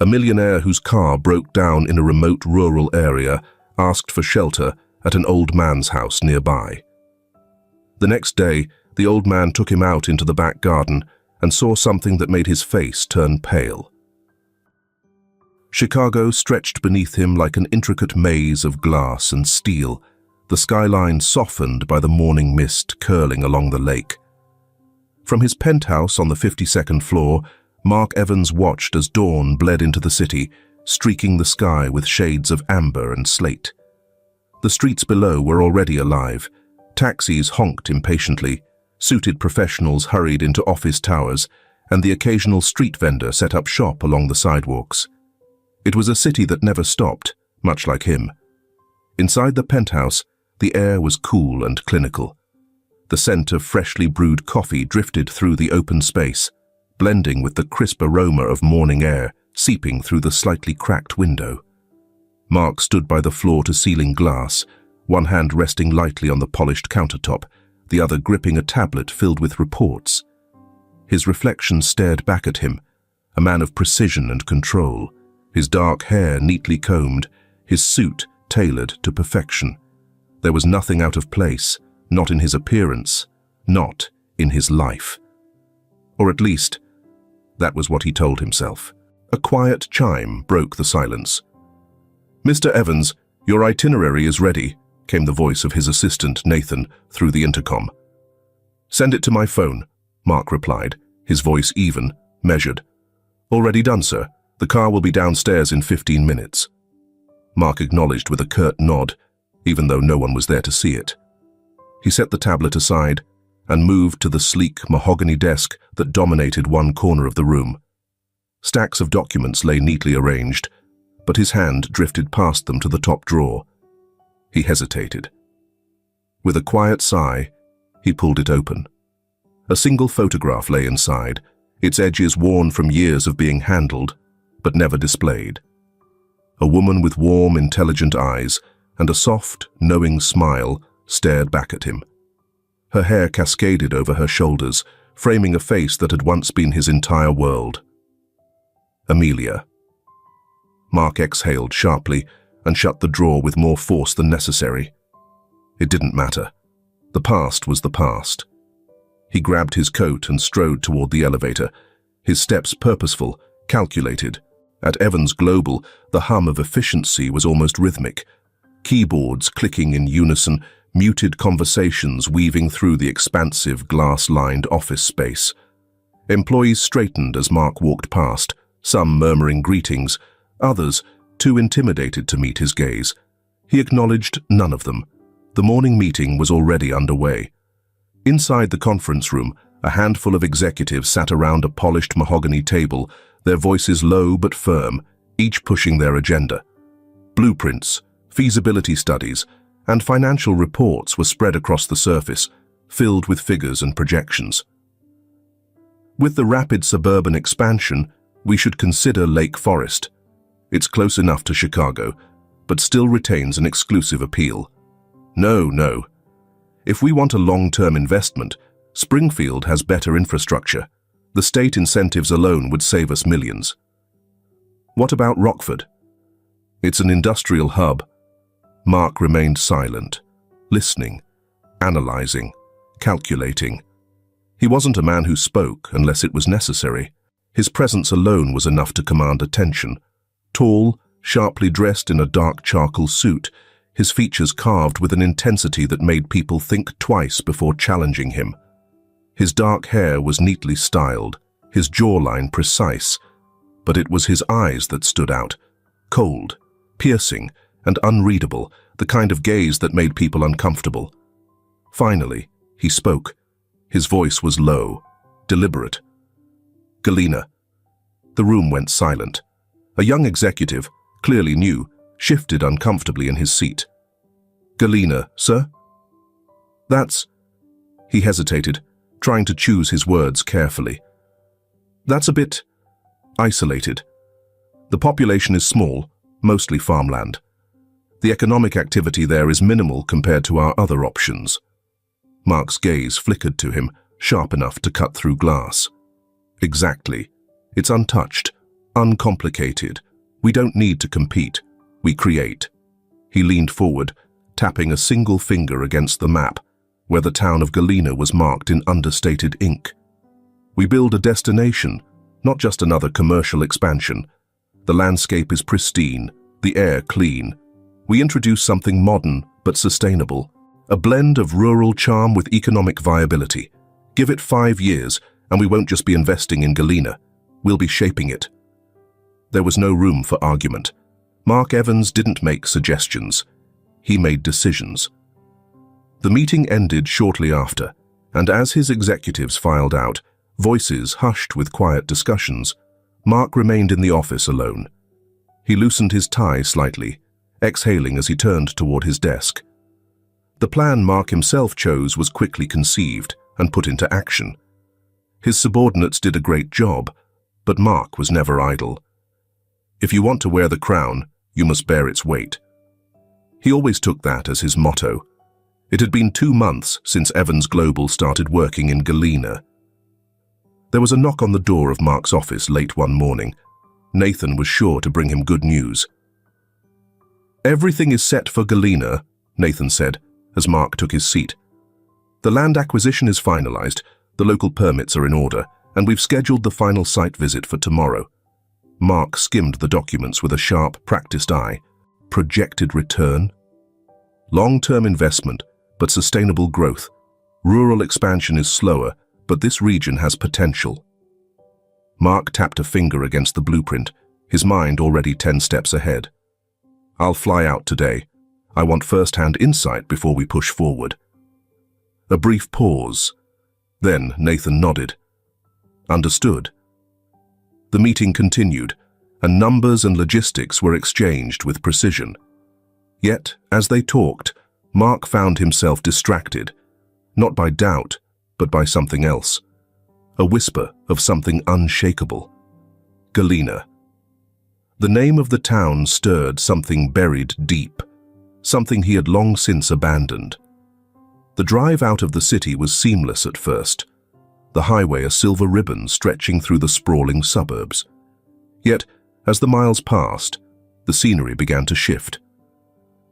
A millionaire whose car broke down in a remote rural area asked for shelter at an old man's house nearby. The next day, the old man took him out into the back garden and saw something that made his face turn pale. Chicago stretched beneath him like an intricate maze of glass and steel, the skyline softened by the morning mist curling along the lake. From his penthouse on the 52nd floor, Mark Evans watched as dawn bled into the city, streaking the sky with shades of amber and slate. The streets below were already alive. Taxis honked impatiently, suited professionals hurried into office towers, and the occasional street vendor set up shop along the sidewalks. It was a city that never stopped, much like him. Inside the penthouse, the air was cool and clinical. The scent of freshly brewed coffee drifted through the open space, blending with the crisp aroma of morning air seeping through the slightly cracked window. Mark stood by the floor-to-ceiling glass, one hand resting lightly on the polished countertop, the other gripping a tablet filled with reports. His reflection stared back at him, a man of precision and control, his dark hair neatly combed, his suit tailored to perfection. There was nothing out of place, not in his appearance, not in his life. Or at least, that was what he told himself. A quiet chime broke the silence. "Mr. Evans, your itinerary is ready," came the voice of his assistant, Nathan, through the intercom. "Send it to my phone," Mark replied, his voice even, measured. "Already done, sir. The car will be downstairs in 15 minutes. Mark acknowledged with a curt nod, even though no one was there to see it. He set the tablet aside and moved to the sleek mahogany desk that dominated one corner of the room. Stacks of documents lay neatly arranged, but his hand drifted past them to the top drawer. He hesitated. With a quiet sigh, he pulled it open. A single photograph lay inside, its edges worn from years of being handled, but never displayed. A woman with warm, intelligent eyes and a soft, knowing smile stared back at him. Her hair cascaded over her shoulders, framing a face that had once been his entire world. Amelia. Mark exhaled sharply and shut the drawer with more force than necessary. It didn't matter. The past was the past. He grabbed his coat and strode toward the elevator, his steps purposeful, calculated. At Evans Global, the hum of efficiency was almost rhythmic. Keyboards clicking in unison, muted conversations weaving through the expansive glass-lined office space. Employees straightened as Mark walked past, some murmuring greetings, others too intimidated to meet his gaze. He acknowledged none of them. The morning meeting was already underway. Inside the conference room, a handful of executives sat around a polished mahogany table, their voices low but firm, each pushing their agenda. Blueprints, feasibility studies, and financial reports were spread across the surface, filled with figures and projections. With the rapid suburban expansion, we should consider Lake Forest. It's close enough to Chicago, but still retains an exclusive appeal. No. If we want a long-term investment, Springfield has better infrastructure. The state incentives alone would save us millions. What about Rockford? It's an industrial hub. Mark remained silent, listening, analyzing, calculating. He wasn't a man who spoke unless it was necessary. His presence alone was enough to command attention. Tall, sharply dressed in a dark charcoal suit, his features carved with an intensity that made people think twice before challenging him. His dark hair was neatly styled, his jawline precise, but it was his eyes that stood out, cold, piercing, and unreadable, the kind of gaze that made people uncomfortable. Finally, he spoke. His voice was low, deliberate. "Galena." The room went silent. A young executive, clearly new, shifted uncomfortably in his seat. "Galena, sir?" He hesitated, trying to choose his words carefully. "That's a bit isolated. The population is small, mostly farmland. The economic activity there is minimal compared to our other options." Mark's gaze flickered to him, sharp enough to cut through glass. "Exactly. It's untouched, uncomplicated. We don't need to compete. We create. He leaned forward, tapping a single finger against the map, where the town of Galena was marked in understated ink. We build a destination, not just another commercial expansion. The landscape is pristine, the air clean. We introduce something modern but sustainable, a blend of rural charm with economic viability. Give it 5 years, and we won't just be investing in Galena. We'll be shaping it. There was no room for argument. Mark Evans didn't make suggestions. He made decisions. The meeting ended shortly after, and as his executives filed out, voices hushed with quiet discussions, Mark remained in the office alone. He loosened his tie slightly, exhaling as he turned toward his desk. The plan Mark himself chose was quickly conceived and put into action. His subordinates did a great job, but Mark was never idle. If you want to wear the crown, you must bear its weight. He always took that as his motto. It had been 2 months since Evans Global started working in Galena. There was a knock on the door of Mark's office late one morning. Nathan was sure to bring him good news. "Everything is set for Galena," Nathan said, as Mark took his seat. "The land acquisition is finalized, the local permits are in order, and we've scheduled the final site visit for tomorrow." Mark skimmed the documents with a sharp, practiced eye. Projected return? Long-term investment, but sustainable growth. Rural expansion is slower, but this region has potential. Mark tapped a finger against the blueprint, his mind already 10 steps ahead. "I'll fly out today. I want first-hand insight before we push forward." A brief pause. Then Nathan nodded. "Understood." The meeting continued, and numbers and logistics were exchanged with precision. Yet, as they talked, Mark found himself distracted, not by doubt, but by something else. A whisper of something unshakable. Galena. The name of the town stirred something buried deep, something he had long since abandoned. The drive out of the city was seamless at first, the highway a silver ribbon stretching through the sprawling suburbs. Yet, as the miles passed, the scenery began to shift.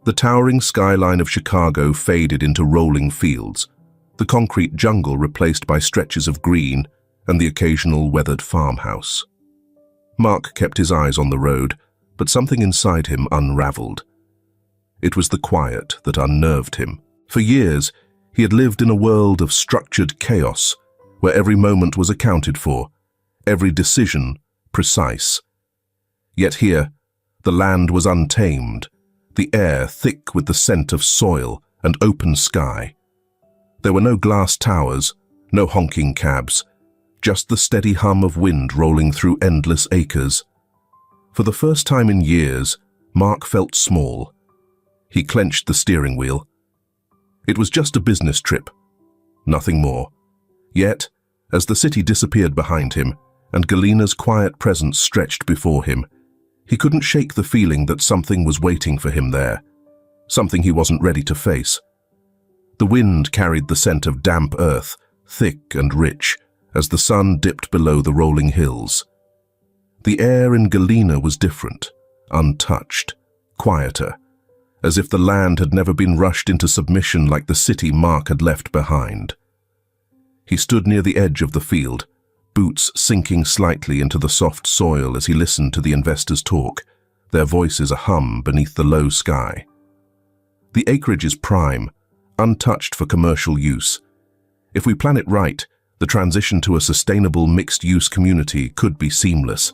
The towering skyline of Chicago faded into rolling fields, the concrete jungle replaced by stretches of green and the occasional weathered farmhouse. Mark kept his eyes on the road, but something inside him unraveled. It was the quiet that unnerved him. For years, he had lived in a world of structured chaos, where every moment was accounted for, every decision precise. Yet here, the land was untamed, the air thick with the scent of soil and open sky. There were no glass towers, no honking cabs, just the steady hum of wind rolling through endless acres. For the first time in years, Mark felt small. He clenched the steering wheel. It was just a business trip, nothing more. Yet, as the city disappeared behind him and Galena's quiet presence stretched before him, he couldn't shake the feeling that something was waiting for him there, something he wasn't ready to face. The wind carried the scent of damp earth, thick and rich, as the sun dipped below the rolling hills. The air in Galena was different, untouched, quieter, as if the land had never been rushed into submission like the city Mark had left behind. He stood near the edge of the field, boots sinking slightly into the soft soil as he listened to the investors talk, their voices a hum beneath the low sky. The acreage is prime, untouched for commercial use. If we plan it right, the transition to a sustainable mixed-use community could be seamless.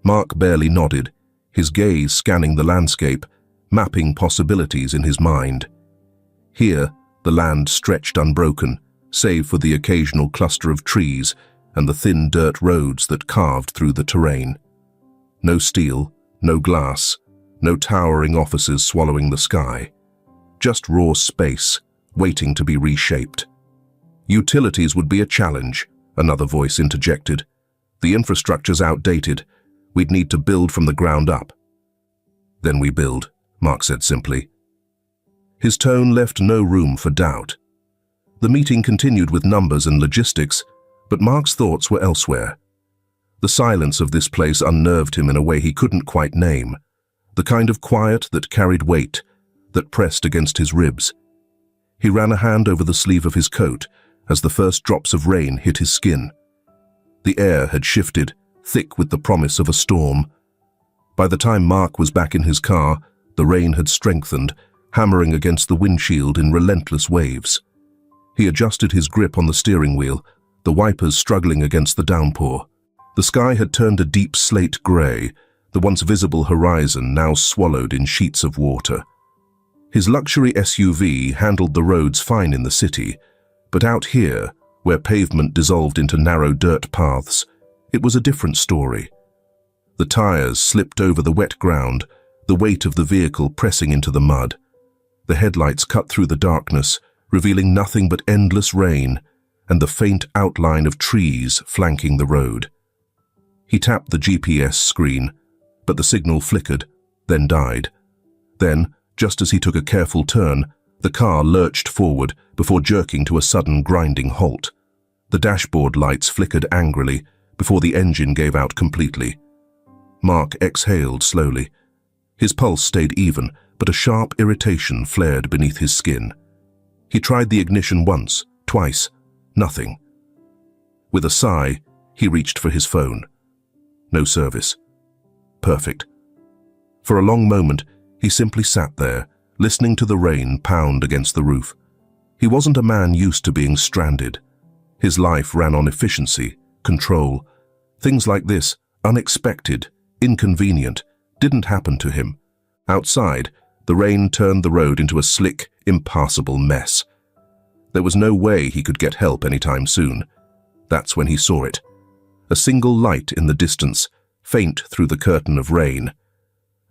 Mark barely nodded, his gaze scanning the landscape, mapping possibilities in his mind. Here, the land stretched unbroken, save for the occasional cluster of trees and the thin dirt roads that carved through the terrain. No steel, no glass, no towering offices swallowing the sky. Just raw space, waiting to be reshaped. Utilities would be a challenge, another voice interjected. The infrastructure's outdated. We'd need to build from the ground up. Then we build, Mark said simply. His tone left no room for doubt. The meeting continued with numbers and logistics, but Mark's thoughts were elsewhere. The silence of this place unnerved him in a way he couldn't quite name, the kind of quiet that carried weight, that pressed against his ribs. He ran a hand over the sleeve of his coat as the first drops of rain hit his skin. The air had shifted, thick with the promise of a storm. By the time Mark was back in his car, the rain had strengthened, hammering against the windshield in relentless waves. He adjusted his grip on the steering wheel, the wipers struggling against the downpour. The sky had turned a deep slate grey, the once visible horizon now swallowed in sheets of water. His luxury SUV handled the roads fine in the city, but out here, where pavement dissolved into narrow dirt paths, it was a different story. The tires slipped over the wet ground, the weight of the vehicle pressing into the mud. The headlights cut through the darkness, revealing nothing but endless rain and the faint outline of trees flanking the road. He tapped the GPS screen, but the signal flickered, then died. Then, just as he took a careful turn, the car lurched forward before jerking to a sudden grinding halt. The dashboard lights flickered angrily before the engine gave out completely. Mark exhaled slowly. His pulse stayed even, but a sharp irritation flared beneath his skin. He tried the ignition once, twice, nothing. With a sigh, he reached for his phone. No service. Perfect. For a long moment, he simply sat there, listening to the rain pound against the roof. He wasn't a man used to being stranded. His life ran on efficiency, control. Things like this, unexpected, inconvenient, didn't happen to him. Outside, the rain turned the road into a slick, impassable mess. There was no way he could get help anytime soon. That's when he saw it. A single light in the distance, faint through the curtain of rain.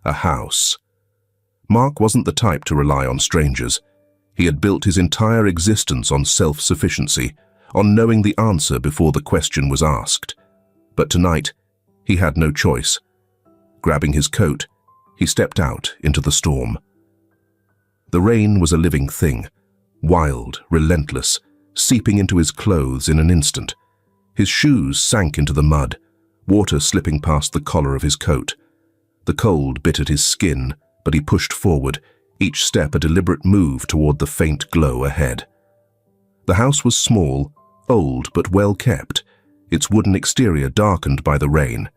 A house. Mark wasn't the type to rely on strangers. He had built his entire existence on self-sufficiency, on knowing the answer before the question was asked. But tonight, he had no choice. Grabbing his coat, he stepped out into the storm. The rain was a living thing, wild, relentless, seeping into his clothes in an instant. His shoes sank into the mud, water slipping past the collar of his coat. The cold bit at his skin, but he pushed forward, each step a deliberate move toward the faint glow ahead. The house was small, old but well kept, its wooden exterior darkened by the rain.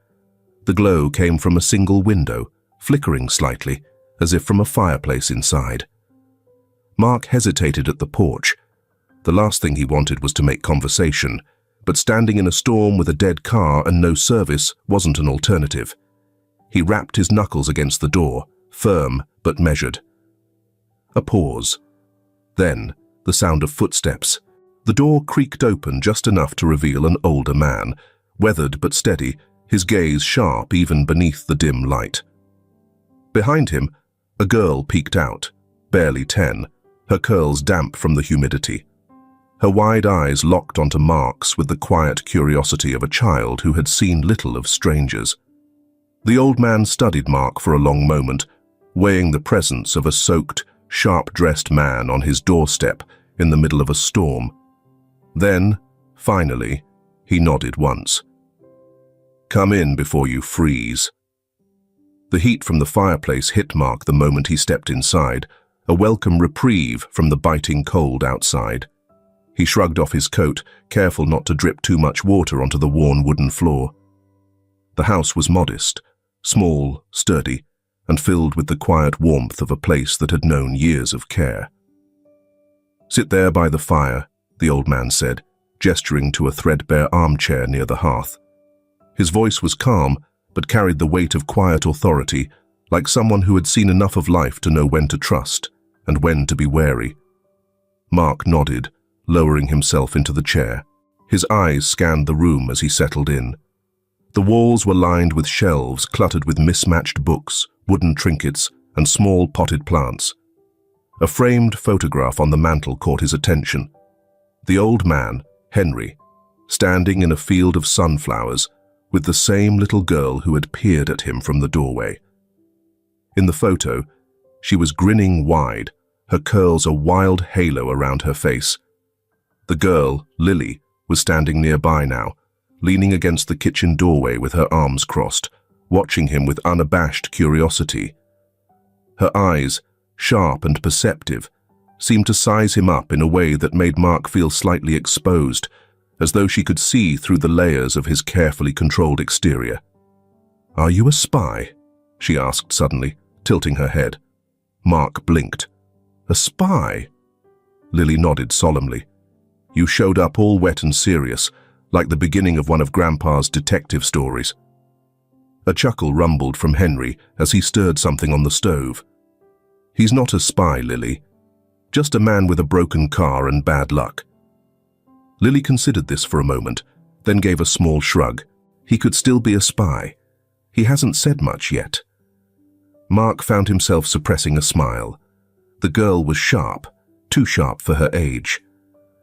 The glow came from a single window, flickering slightly, as if from a fireplace inside. Mark hesitated at the porch. The last thing he wanted was to make conversation, but standing in a storm with a dead car and no service wasn't an alternative. He rapped his knuckles against the door, firm but measured. A pause. Then, the sound of footsteps. The door creaked open just enough to reveal an older man, weathered but steady, his gaze sharp even beneath the dim light. Behind him, a girl peeked out, barely 10, her curls damp from the humidity. Her wide eyes locked onto Mark's with the quiet curiosity of a child who had seen little of strangers. The old man studied Mark for a long moment, weighing the presence of a soaked, sharp-dressed man on his doorstep in the middle of a storm. Then, finally, he nodded once. "Come in before you freeze." The heat from the fireplace hit Mark the moment he stepped inside, a welcome reprieve from the biting cold outside. He shrugged off his coat, careful not to drip too much water onto the worn wooden floor. The house was modest, small, sturdy, and filled with the quiet warmth of a place that had known years of care. "Sit there by the fire," the old man said, gesturing to a threadbare armchair near the hearth. His voice was calm, but carried the weight of quiet authority, like someone who had seen enough of life to know when to trust and when to be wary. Mark nodded, lowering himself into the chair. His eyes scanned the room as he settled in. The walls were lined with shelves cluttered with mismatched books, wooden trinkets, and small potted plants. A framed photograph on the mantel caught his attention. The old man, Henry, standing in a field of sunflowers with the same little girl who had peered at him from the doorway. In the photo, she was grinning wide, her curls a wild halo around her face. The girl, Lily, was standing nearby now, leaning against the kitchen doorway with her arms crossed, watching him with unabashed curiosity. Her eyes, sharp and perceptive, seemed to size him up in a way that made Mark feel slightly exposed, as though she could see through the layers of his carefully controlled exterior. "Are you a spy?" she asked suddenly, tilting her head. Mark blinked. "A spy?" Lily nodded solemnly. "You showed up all wet and serious, like the beginning of one of Grandpa's detective stories." A chuckle rumbled from Henry as he stirred something on the stove. "He's not a spy, Lily. Just a man with a broken car and bad luck." Lily considered this for a moment, then gave a small shrug. He could still be a spy. He hasn't said much yet. Mark found himself suppressing a smile. The girl was sharp, too sharp for her age.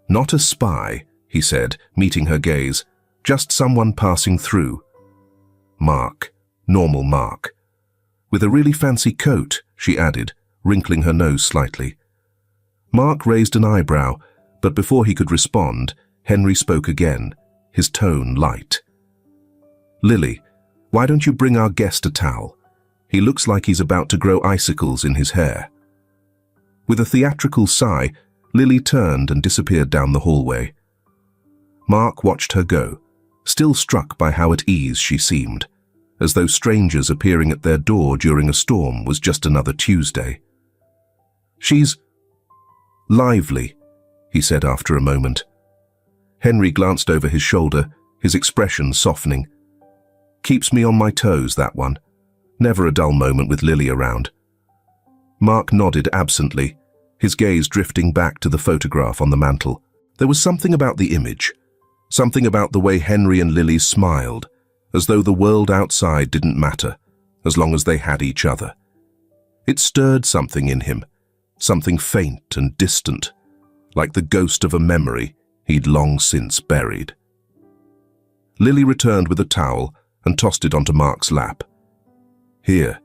"Not a spy," he said, meeting her gaze. "Just someone passing through." Mark. Normal Mark. "With a really fancy coat," she added, wrinkling her nose slightly. Mark raised an eyebrow, but before he could respond, Henry spoke again, his tone light. "Lily, why don't you bring our guest a towel? He looks like he's about to grow icicles in his hair." With a theatrical sigh, Lily turned and disappeared down the hallway. Mark watched her go, still struck by how at ease she seemed, as though strangers appearing at their door during a storm was just another Tuesday. "She's lively," he said after a moment. Henry glanced over his shoulder, his expression softening. "Keeps me on my toes, that one. Never a dull moment with Lily around." Mark nodded absently, his gaze drifting back to the photograph on the mantel. There was something about the image, something about the way Henry and Lily smiled, as though the world outside didn't matter, as long as they had each other. It stirred something in him, something faint and distant, like the ghost of a memory he'd long since buried. Lily returned with a towel and tossed it onto Mark's lap. "Here,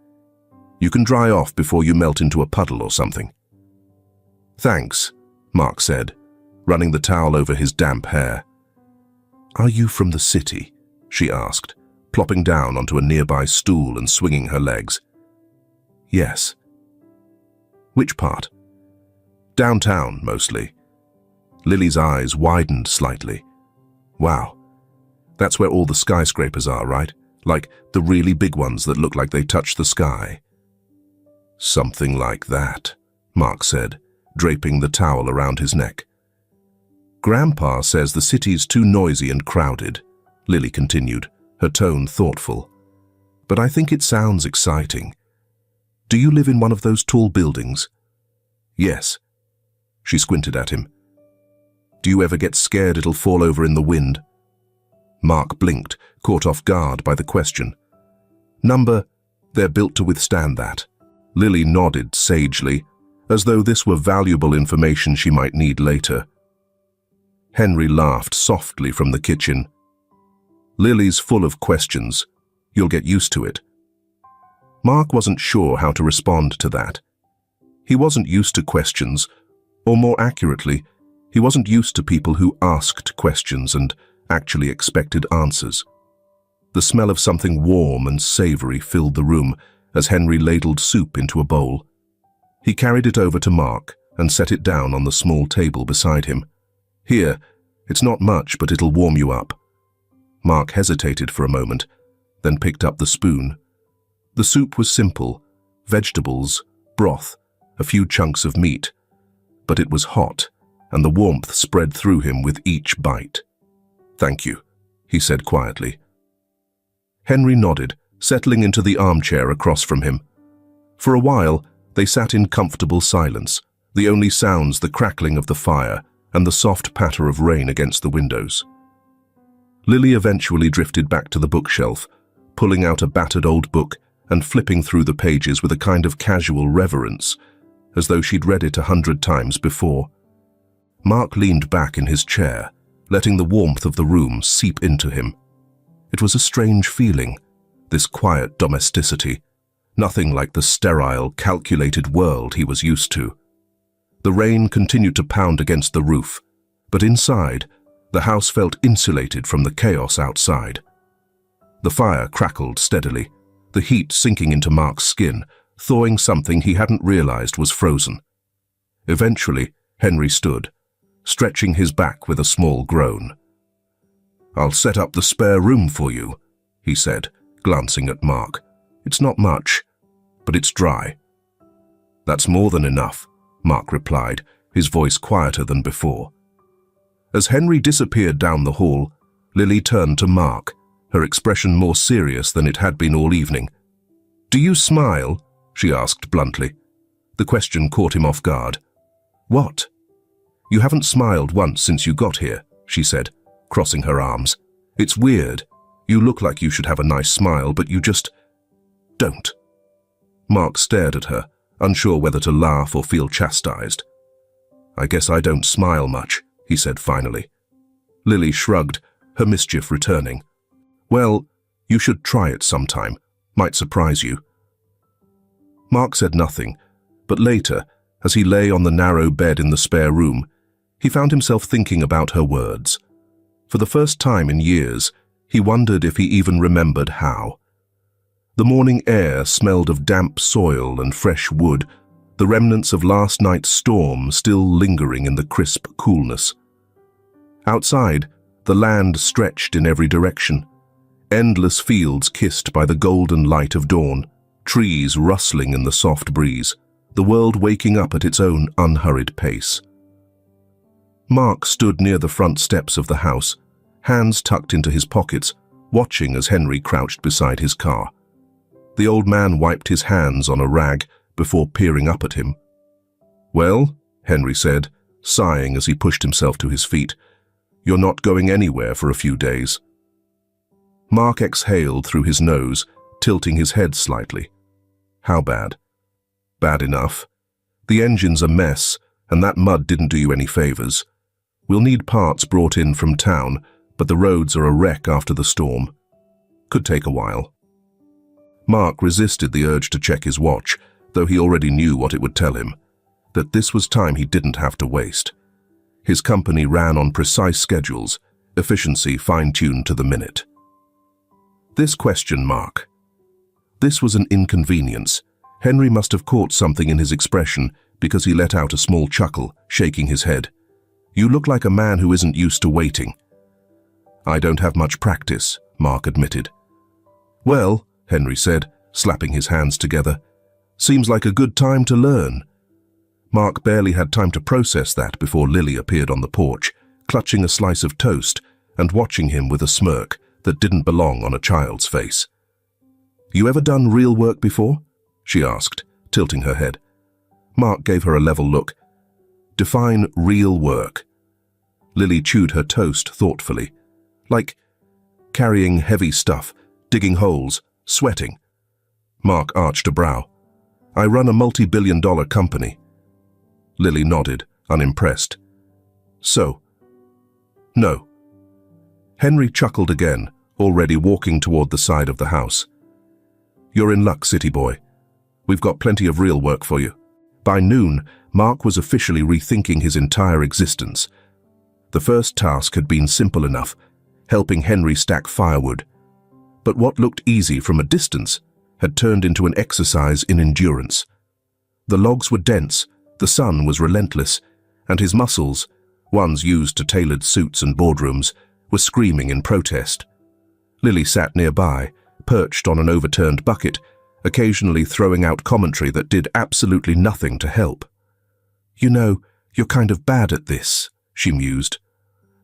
you can dry off before you melt into a puddle or something." "Thanks," Mark said, running the towel over his damp hair. "Are you from the city?" she asked, plopping down onto a nearby stool and swinging her legs. "Yes." "Which part?" "Downtown, mostly." Lily's eyes widened slightly. "Wow, that's where all the skyscrapers are, right? Like the really big ones that look like they touch the sky." "Something like that," Mark said, draping the towel around his neck. "Grandpa says the city's too noisy and crowded," Lily continued, her tone thoughtful. "But I think it sounds exciting. Do you live in one of those tall buildings?" "Yes." She squinted at him. "Do you ever get scared it'll fall over in the wind?" Mark blinked, caught off guard by the question. They're built to withstand that." Lily nodded sagely, as though this were valuable information she might need later. Henry laughed softly from the kitchen. "Lily's full of questions. You'll get used to it." Mark wasn't sure how to respond to that. He wasn't used to questions, or more accurately, he wasn't used to people who asked questions and actually expected answers. The smell of something warm and savory filled the room as Henry ladled soup into a bowl. He carried it over to Mark and set it down on the small table beside him. "Here, it's not much, but it'll warm you up." Mark hesitated for a moment, then picked up the spoon. The soup was simple: vegetables, broth, a few chunks of meat. But it was hot, and the warmth spread through him with each bite. "Thank you," he said quietly. Henry nodded, settling into the armchair across from him. For a while, they sat in comfortable silence, the only sounds the crackling of the fire and the soft patter of rain against the windows. Lily eventually drifted back to the bookshelf, pulling out a battered old book and flipping through the pages with a kind of casual reverence, as though she'd read it 100 times before. Mark leaned back in his chair, letting the warmth of the room seep into him. It was a strange feeling, this quiet domesticity, nothing like the sterile, calculated world he was used to. The rain continued to pound against the roof, but inside, The house felt insulated from the chaos outside. The fire crackled steadily, the heat sinking into Mark's skin, thawing something he hadn't realized was frozen. Eventually, Henry stood, stretching his back with a small groan. "I'll set up the spare room for you," he said, glancing at Mark. "It's not much, but it's dry." "That's more than enough," Mark replied, his voice quieter than before. As Henry disappeared down the hall, Lily turned to Mark, her expression more serious than it had been all evening. "Do you smile?" she asked bluntly. The question caught him off guard. "What?" "You haven't smiled once since you got here," she said, crossing her arms. "It's weird. You look like you should have a nice smile, but you just don't." Mark stared at her, unsure whether to laugh or feel chastised. "I guess I don't smile much," he said finally. Lily shrugged, her mischief returning. "Well, you should try it sometime. Might surprise you." Mark said nothing, but later, as he lay on the narrow bed in the spare room, he found himself thinking about her words. For the first time in years, he wondered if he even remembered how. The morning air smelled of damp soil and fresh wood, the remnants of last night's storm still lingering in the crisp coolness. Outside, the land stretched in every direction. Endless fields kissed by the golden light of dawn, trees rustling in the soft breeze, the world waking up at its own unhurried pace. Mark stood near the front steps of the house, hands tucked into his pockets, watching as Henry crouched beside his car. The old man wiped his hands on a rag before peering up at him. "Well," Henry said, sighing as he pushed himself to his feet, "you're not going anywhere for a few days." Mark exhaled through his nose, tilting his head slightly. "How bad?" "Bad enough. The engine's a mess, and that mud didn't do you any favors. We'll need parts brought in from town, but the roads are a wreck after the storm. Could take a while." Mark resisted the urge to check his watch, though he already knew what it would tell him, that this was time he didn't have to waste. His company ran on precise schedules, efficiency fine-tuned to the minute. This question mark. This was an inconvenience. Henry must have caught something in his expression because he let out a small chuckle, shaking his head. "You look like a man who isn't used to waiting." "I don't have much practice," Mark admitted. "Well," Henry said, slapping his hands together, "seems like a good time to learn." Mark barely had time to process that before Lily appeared on the porch, clutching a slice of toast and watching him with a smirk that didn't belong on a child's face. "You ever done real work before?" she asked, tilting her head. Mark gave her a level look. "Define real work." Lily chewed her toast thoughtfully. "Like carrying heavy stuff, digging holes, sweating." Mark arched a brow. "I run a multi-billion-dollar company." Lily nodded, unimpressed. "So?" "No." Henry chuckled again, already walking toward the side of the house. "You're in luck, city boy. We've got plenty of real work for you." By noon, Mark was officially rethinking his entire existence. The first task had been simple enough, helping Henry stack firewood. But what looked easy from a distance had turned into an exercise in endurance. The logs were dense, the sun was relentless, and his muscles, ones used to tailored suits and boardrooms, were screaming in protest. Lily sat nearby, perched on an overturned bucket, occasionally throwing out commentary that did absolutely nothing to help. "You know, you're kind of bad at this," she mused.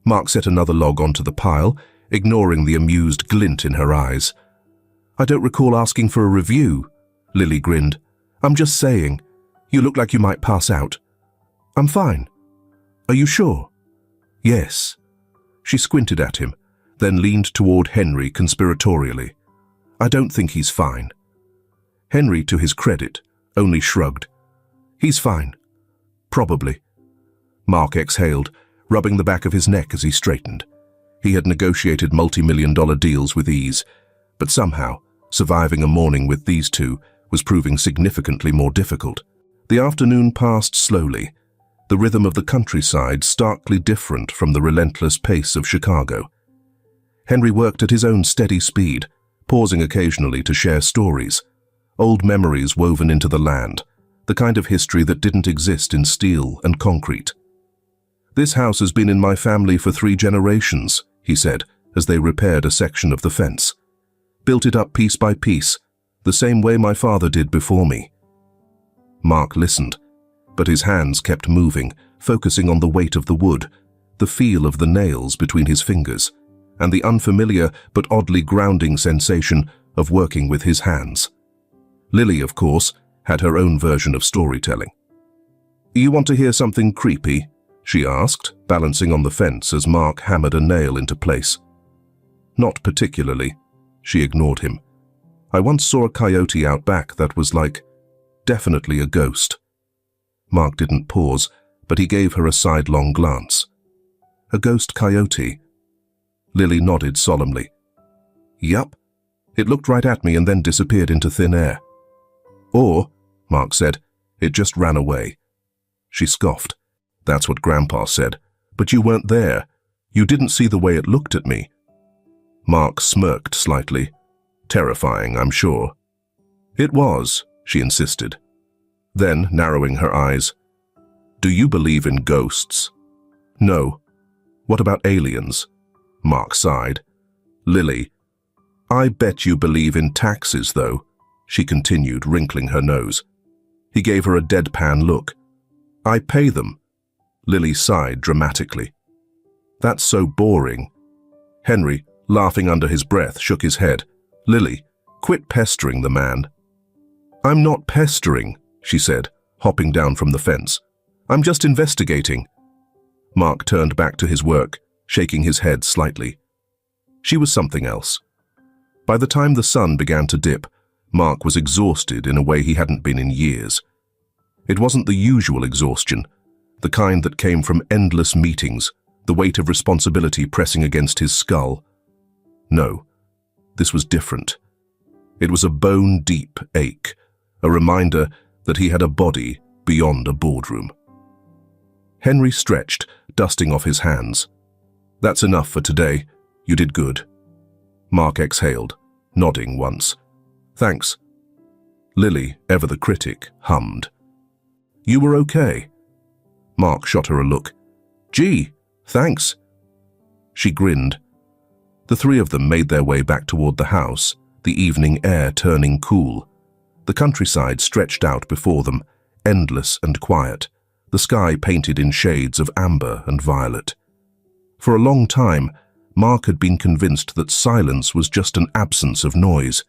Mark set another log onto the pile, ignoring the amused glint in her eyes. "I don't recall asking for a review," Lily grinned. "I'm just saying, you look like you might pass out." "I'm fine." "Are you sure?" "Yes." She squinted at him, then leaned toward Henry conspiratorially. "I don't think he's fine." Henry, to his credit, only shrugged. "He's fine. Probably." Mark exhaled, rubbing the back of his neck as he straightened. He had negotiated multi-million-dollar deals with ease, but somehow, surviving a morning with these two was proving significantly more difficult. The afternoon passed slowly. the rhythm of the countryside starkly different from the relentless pace of Chicago. Henry worked at his own steady speed, pausing occasionally to share stories, old memories woven into the land, the kind of history that didn't exist in steel and concrete. "This house has been in my family for 3 generations," he said, as they repaired a section of the fence. "Built it up piece by piece, the same way my father did before me." Mark listened, but his hands kept moving, focusing on the weight of the wood, the feel of the nails between his fingers, and the unfamiliar but oddly grounding sensation of working with his hands. Lily, of course, had her own version of storytelling. "You want to hear something creepy?" she asked, balancing on the fence as Mark hammered a nail into place. "Not particularly," she ignored him. "I once saw a coyote out back that was like, definitely a ghost." Mark didn't pause, but he gave her a sidelong glance. "A ghost coyote?" Lily nodded solemnly. "Yup. It looked right at me and then disappeared into thin air." "Or," Mark said, "it just ran away." She scoffed. "That's what Grandpa said. But you weren't there. You didn't see the way it looked at me." Mark smirked slightly. "Terrifying, I'm sure." "It was," she insisted. Then, narrowing her eyes, "Do you believe in ghosts?" "No." "What about aliens?" Mark sighed. "Lily, I bet you believe in taxes, though," she continued, wrinkling her nose. He gave her a deadpan look. "I pay them." Lily sighed dramatically. "That's so boring." Henry, laughing under his breath, shook his head. "Lily, quit pestering the man." "I'm not pestering," she said, hopping down from the fence. "I'm just investigating." Mark turned back to his work, shaking his head slightly. She was something else. By the time the sun began to dip, Mark was exhausted in a way he hadn't been in years. It wasn't the usual exhaustion, the kind that came from endless meetings, the weight of responsibility pressing against his skull. No, this was different. It was a bone-deep ache, a reminder that he had a body beyond a boardroom. Henry stretched, dusting off his hands. "That's enough for today. You did good." Mark exhaled, nodding once. "Thanks." Lily, ever the critic, hummed. "You were okay." Mark shot her a look. "Gee, thanks." She grinned. The 3 of them made their way back toward the house, the evening air turning cool. The countryside stretched out before them, endless and quiet, the sky painted in shades of amber and violet. For a long time, Mark had been convinced that silence was just an absence of noise.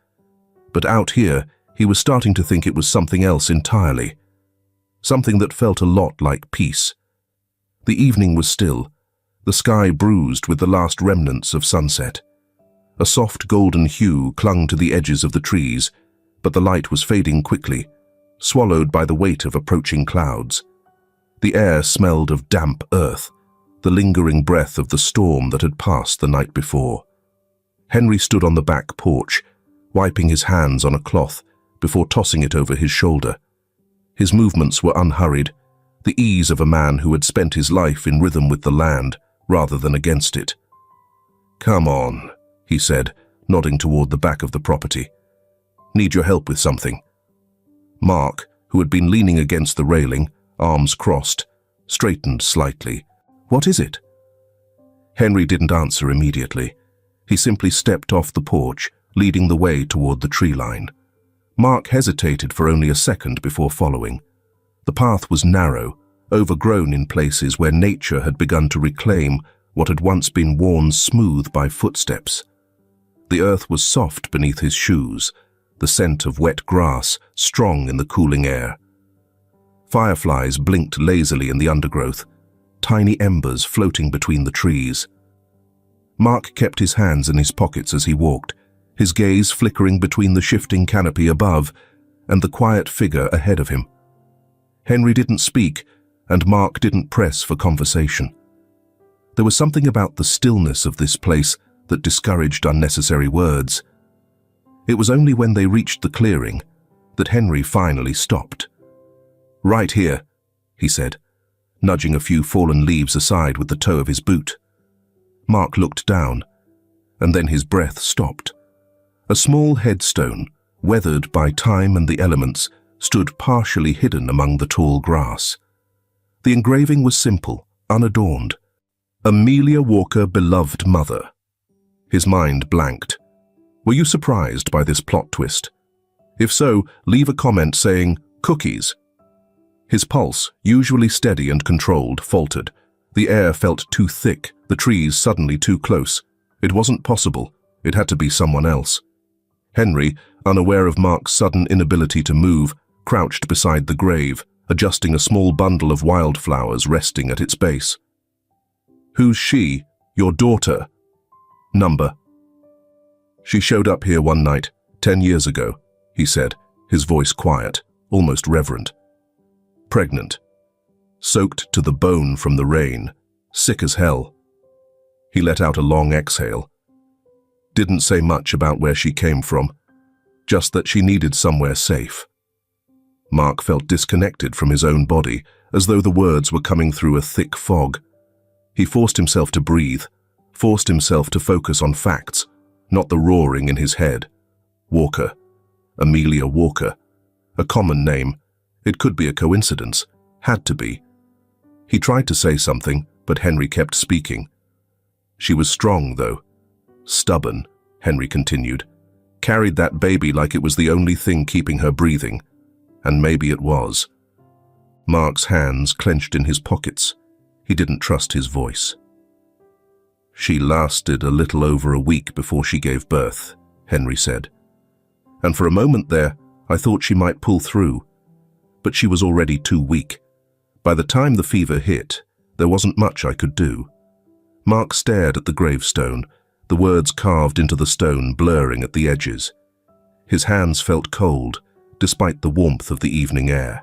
But out here, he was starting to think it was something else entirely. Something that felt a lot like peace. The evening was still, the sky bruised with the last remnants of sunset. A soft golden hue clung to the edges of the trees, but the light was fading quickly, swallowed by the weight of approaching clouds. The air smelled of damp earth, the lingering breath of the storm that had passed the night before. Henry stood on the back porch, wiping his hands on a cloth before tossing it over his shoulder. His movements were unhurried, the ease of a man who had spent his life in rhythm with the land rather than against it. "Come on," he said, nodding toward the back of the property. "Need your help with something." Mark, who had been leaning against the railing, arms crossed, straightened slightly. "What is it?" Henry didn't answer immediately. He simply stepped off the porch, leading the way toward the tree line. Mark hesitated for only a second before following. The path was narrow, overgrown in places where nature had begun to reclaim what had once been worn smooth by footsteps. The earth was soft beneath his shoes, the scent of wet grass strong in the cooling air. Fireflies blinked lazily in the undergrowth, tiny embers floating between the trees. Mark kept his hands in his pockets as he walked, his gaze flickering between the shifting canopy above and the quiet figure ahead of him. Henry didn't speak, and Mark didn't press for conversation. There was something about the stillness of this place that discouraged unnecessary words. It was only when they reached the clearing that Henry finally stopped. "Right here," he said. nudging a few fallen leaves aside with the toe of his boot. Mark looked down, and then his breath stopped. A small headstone, weathered by time and the elements, stood partially hidden among the tall grass. The engraving was simple, unadorned. Amelia Walker, beloved mother. His mind blanked. Were you surprised by this plot twist? If so, leave a comment saying, "Cookies." His pulse, usually steady and controlled, faltered. The air felt too thick, the trees suddenly too close. It wasn't possible. It had to be someone else. Henry, unaware of Mark's sudden inability to move, crouched beside the grave, adjusting a small bundle of wildflowers resting at its base. "Who's she? Your daughter?" "Number." "She showed up here one night, 10 years ago," he said, his voice quiet, almost reverent. "Pregnant. Soaked to the bone from the rain. Sick as hell." He let out a long exhale. "Didn't say much about where she came from, just that she needed somewhere safe." Mark felt disconnected from his own body, as though the words were coming through a thick fog. He forced himself to breathe, forced himself to focus on facts, not the roaring in his head. Walker. Amelia Walker. A common name. It could be a coincidence. Had to be. He tried to say something, but Henry kept speaking. "She was strong, though. Stubborn," Henry continued. "Carried that baby like it was the only thing keeping her breathing. And maybe it was." Mark's hands clenched in his pockets. He didn't trust his voice. "She lasted a little over a week before she gave birth," Henry said. "And for a moment there, I thought she might pull through. But she was already too weak. By the time the fever hit, there wasn't much I could do." Mark stared at the gravestone, the words carved into the stone blurring at the edges. His hands felt cold, despite the warmth of the evening air.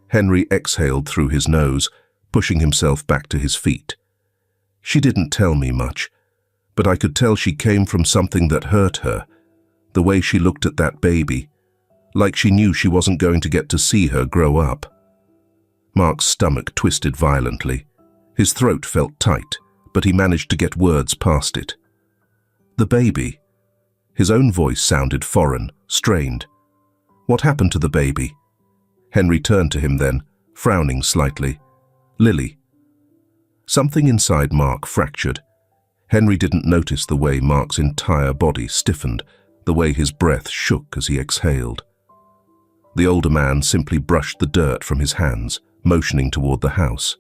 Henry exhaled through his nose, pushing himself back to his feet. "She didn't tell me much, but I could tell she came from something that hurt her. The way she looked at that baby, like she knew she wasn't going to get to see her grow up." Mark's stomach twisted violently. His throat felt tight, but he managed to get words past it. "The baby." His own voice sounded foreign, strained. "What happened to the baby?" Henry turned to him then, frowning slightly. "Lily." Something inside Mark fractured. Henry didn't notice the way Mark's entire body stiffened, the way his breath shook as he exhaled. The older man simply brushed the dirt from his hands, motioning toward the house.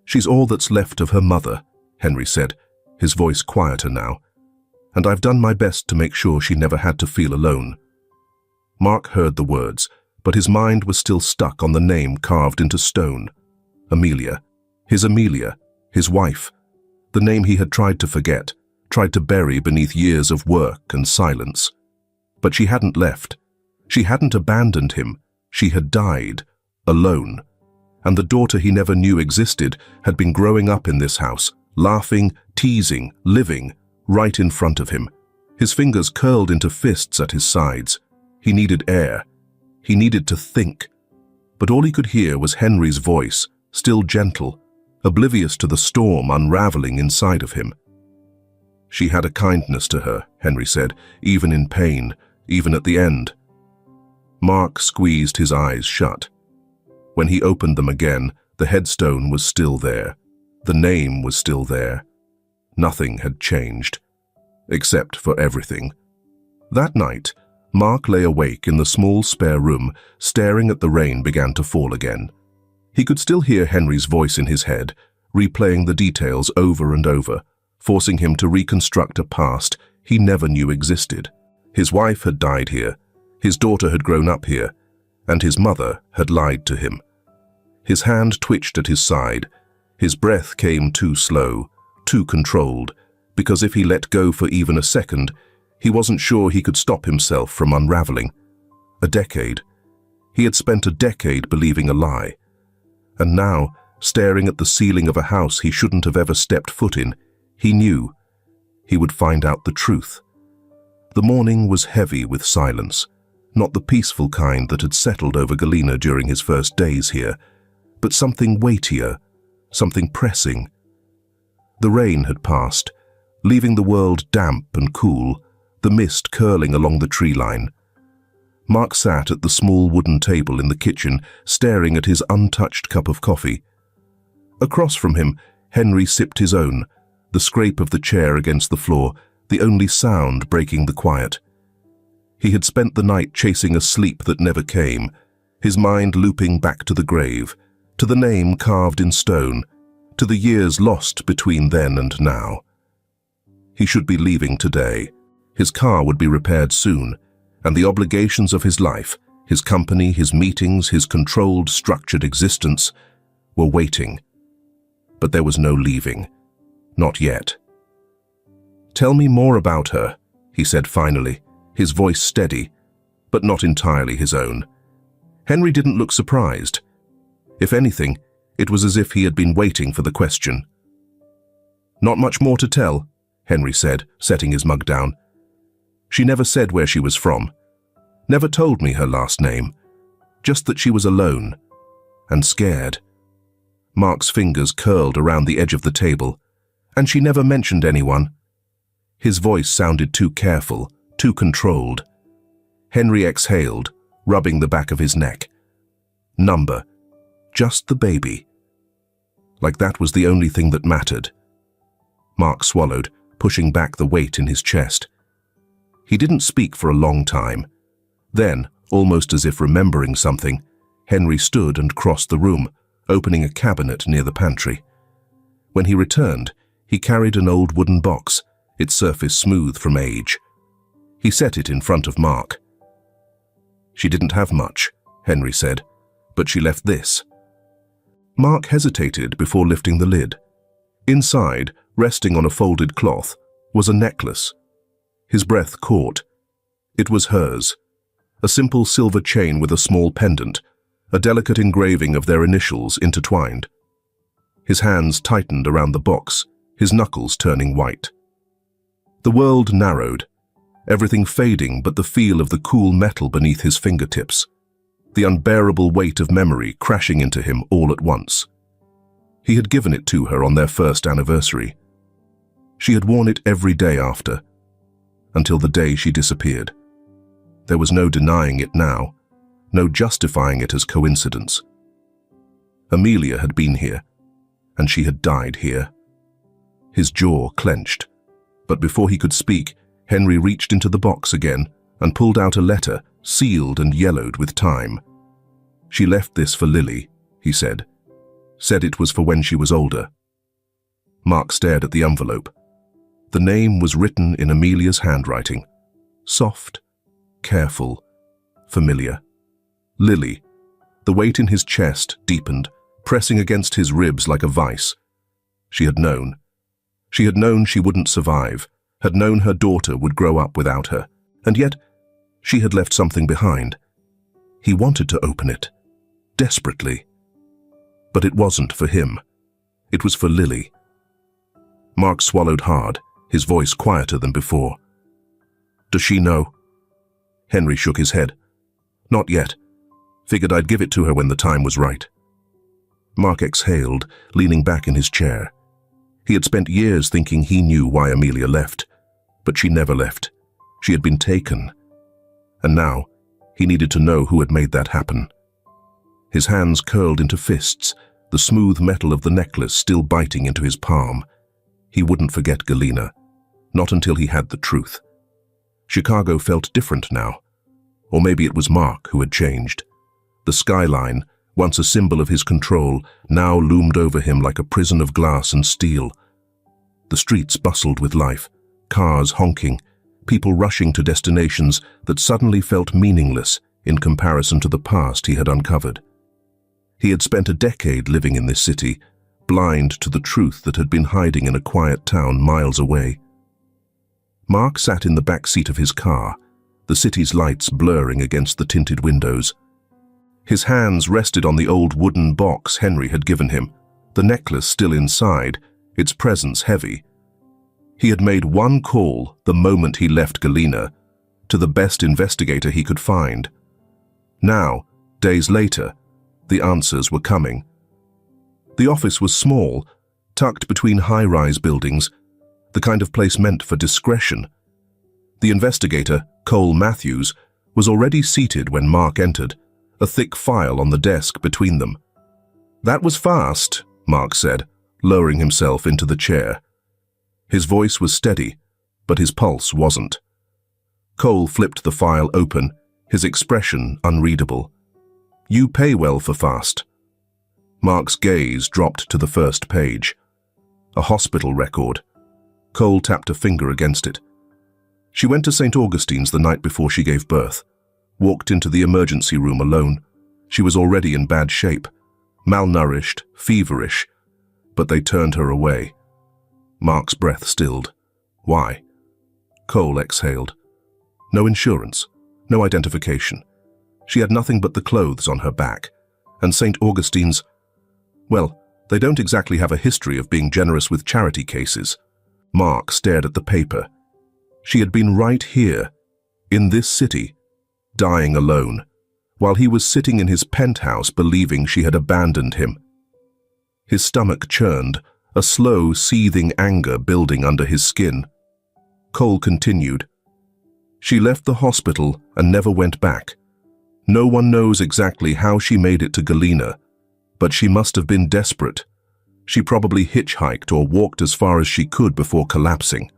"She's all that's left of her mother," Henry said, his voice quieter now. "And I've done my best to make sure she never had to feel alone." Mark heard the words, but his mind was still stuck on the name carved into stone. Amelia. His wife. The name he had tried to forget, tried to bury beneath years of work and silence. But she hadn't left. She hadn't abandoned him. She had died, alone. And the daughter he never knew existed had been growing up in this house, laughing, teasing, living, right in front of him. His fingers curled into fists at his sides. He needed air. He needed to think. But all he could hear was Henry's voice, still gentle, oblivious to the storm unraveling inside of him. "She had a kindness to her," Henry said, "even in pain, even at the end." Mark squeezed his eyes shut. When he opened them again, the headstone was still there. The name was still there. Nothing had changed. Except for everything. That night, Mark lay awake in the small spare room, staring at the rain began to fall again. He could still hear Henry's voice in his head, replaying the details over and over, forcing him to reconstruct a past he never knew existed. His wife had died here, his daughter had grown up here, and his mother had lied to him. His hand twitched at his side. His breath came too slow, too controlled, because if he let go for even a second, he wasn't sure he could stop himself from unraveling. A decade. He had spent a decade believing a lie. And now, staring at the ceiling of a house he shouldn't have ever stepped foot in, he knew he would find out the truth. The morning was heavy with silence, not the peaceful kind that had settled over Galena during his first days here, but something weightier, something pressing. The rain had passed, leaving the world damp and cool, the mist curling along the tree line. Mark sat at the small wooden table in the kitchen, staring at his untouched cup of coffee. Across from him, Henry sipped his own, the scrape of the chair against the floor, the only sound breaking the quiet. He had spent the night chasing a sleep that never came, his mind looping back to the grave, to the name carved in stone, to the years lost between then and now. He should be leaving today. His car would be repaired soon, and the obligations of his life, his company, his meetings, his controlled, structured existence, were waiting. But there was no leaving. Not yet. "Tell me more about her," he said finally, his voice steady, but not entirely his own. Henry didn't look surprised. If anything, it was as if he had been waiting for the question. "Not much more to tell," Henry said, setting his mug down. "She never said where she was from. Never told me her last name. Just that she was alone. And scared." Mark's fingers curled around the edge of the table. "And she never mentioned anyone." His voice sounded too careful, too controlled. Henry exhaled, rubbing the back of his neck. Number. Just the baby. Like that was the only thing that mattered. Mark swallowed, pushing back the weight in his chest. He didn't speak for a long time. Then, almost as if remembering something, Henry stood and crossed the room, opening a cabinet near the pantry. When he returned, he carried an old wooden box, its surface smooth from age. He set it in front of Mark. "She didn't have much," Henry said, "but she left this." Mark hesitated before lifting the lid. Inside, resting on a folded cloth, was a necklace. His breath caught. It was hers. A simple silver chain with a small pendant, a delicate engraving of their initials intertwined. His hands tightened around the box, his knuckles turning white. The world narrowed, everything fading but the feel of the cool metal beneath his fingertips, the unbearable weight of memory crashing into him all at once. He had given it to her on their first anniversary. She had worn it every day after, until the day she disappeared. There was no denying it now, no justifying it as coincidence. Amelia had been here, and she had died here. His jaw clenched, but before he could speak, Henry reached into the box again and pulled out a letter, sealed and yellowed with time. "She left this for Lily," he said. "Said it was for when she was older." Mark stared at the envelope. The name was written in Amelia's handwriting. Soft, careful, familiar. Lily. The weight in his chest deepened, pressing against his ribs like a vice. She had known. She had known she wouldn't survive, had known her daughter would grow up without her, and yet she had left something behind. He wanted to open it, desperately. But it wasn't for him. It was for Lily. Mark swallowed hard, his voice quieter than before. "Does she know?" Henry shook his head. "Not yet. Figured I'd give it to her when the time was right." Mark exhaled, leaning back in his chair. He had spent years thinking he knew why Amelia left, but she never left. She had been taken. And now, he needed to know who had made that happen. His hands curled into fists, the smooth metal of the necklace still biting into his palm. He wouldn't forget Galena, not until he had the truth. Chicago felt different now. Or maybe it was Mark who had changed. The skyline, once a symbol of his control, now loomed over him like a prison of glass and steel. The streets bustled with life, cars honking, people rushing to destinations that suddenly felt meaningless in comparison to the past he had uncovered. He had spent a decade living in this city, blind to the truth that had been hiding in a quiet town miles away. Mark sat in the back seat of his car, the city's lights blurring against the tinted windows. His hands rested on the old wooden box Henry had given him, the necklace still inside, its presence heavy. He had made one call the moment he left Galena, to the best investigator he could find. Now, days later, the answers were coming, The office was small, tucked between high-rise buildings, the kind of place meant for discretion. The investigator, Cole Matthews, was already seated when Mark entered, a thick file on the desk between them. "That was fast," Mark said, lowering himself into the chair. His voice was steady, but his pulse wasn't. Cole flipped the file open, his expression unreadable. "You pay well for fast." Mark's gaze dropped to the first page. A hospital record. Cole tapped a finger against it. She went to St. Augustine's the night before she gave birth, walked into the emergency room alone. She was already in bad shape, malnourished, feverish, but they turned her away. Mark's breath stilled. Why? Cole exhaled. No insurance, no identification. She had nothing but the clothes on her back, and St. Augustine's, well, they don't exactly have a history of being generous with charity cases. Mark stared at the paper. She had been right here, in this city, dying alone, while he was sitting in his penthouse believing she had abandoned him. His stomach churned, a slow, seething anger building under his skin. Cole continued. She left the hospital and never went back. No one knows exactly how she made it to Galena, but she must have been desperate. She probably hitchhiked or walked as far as she could before collapsing.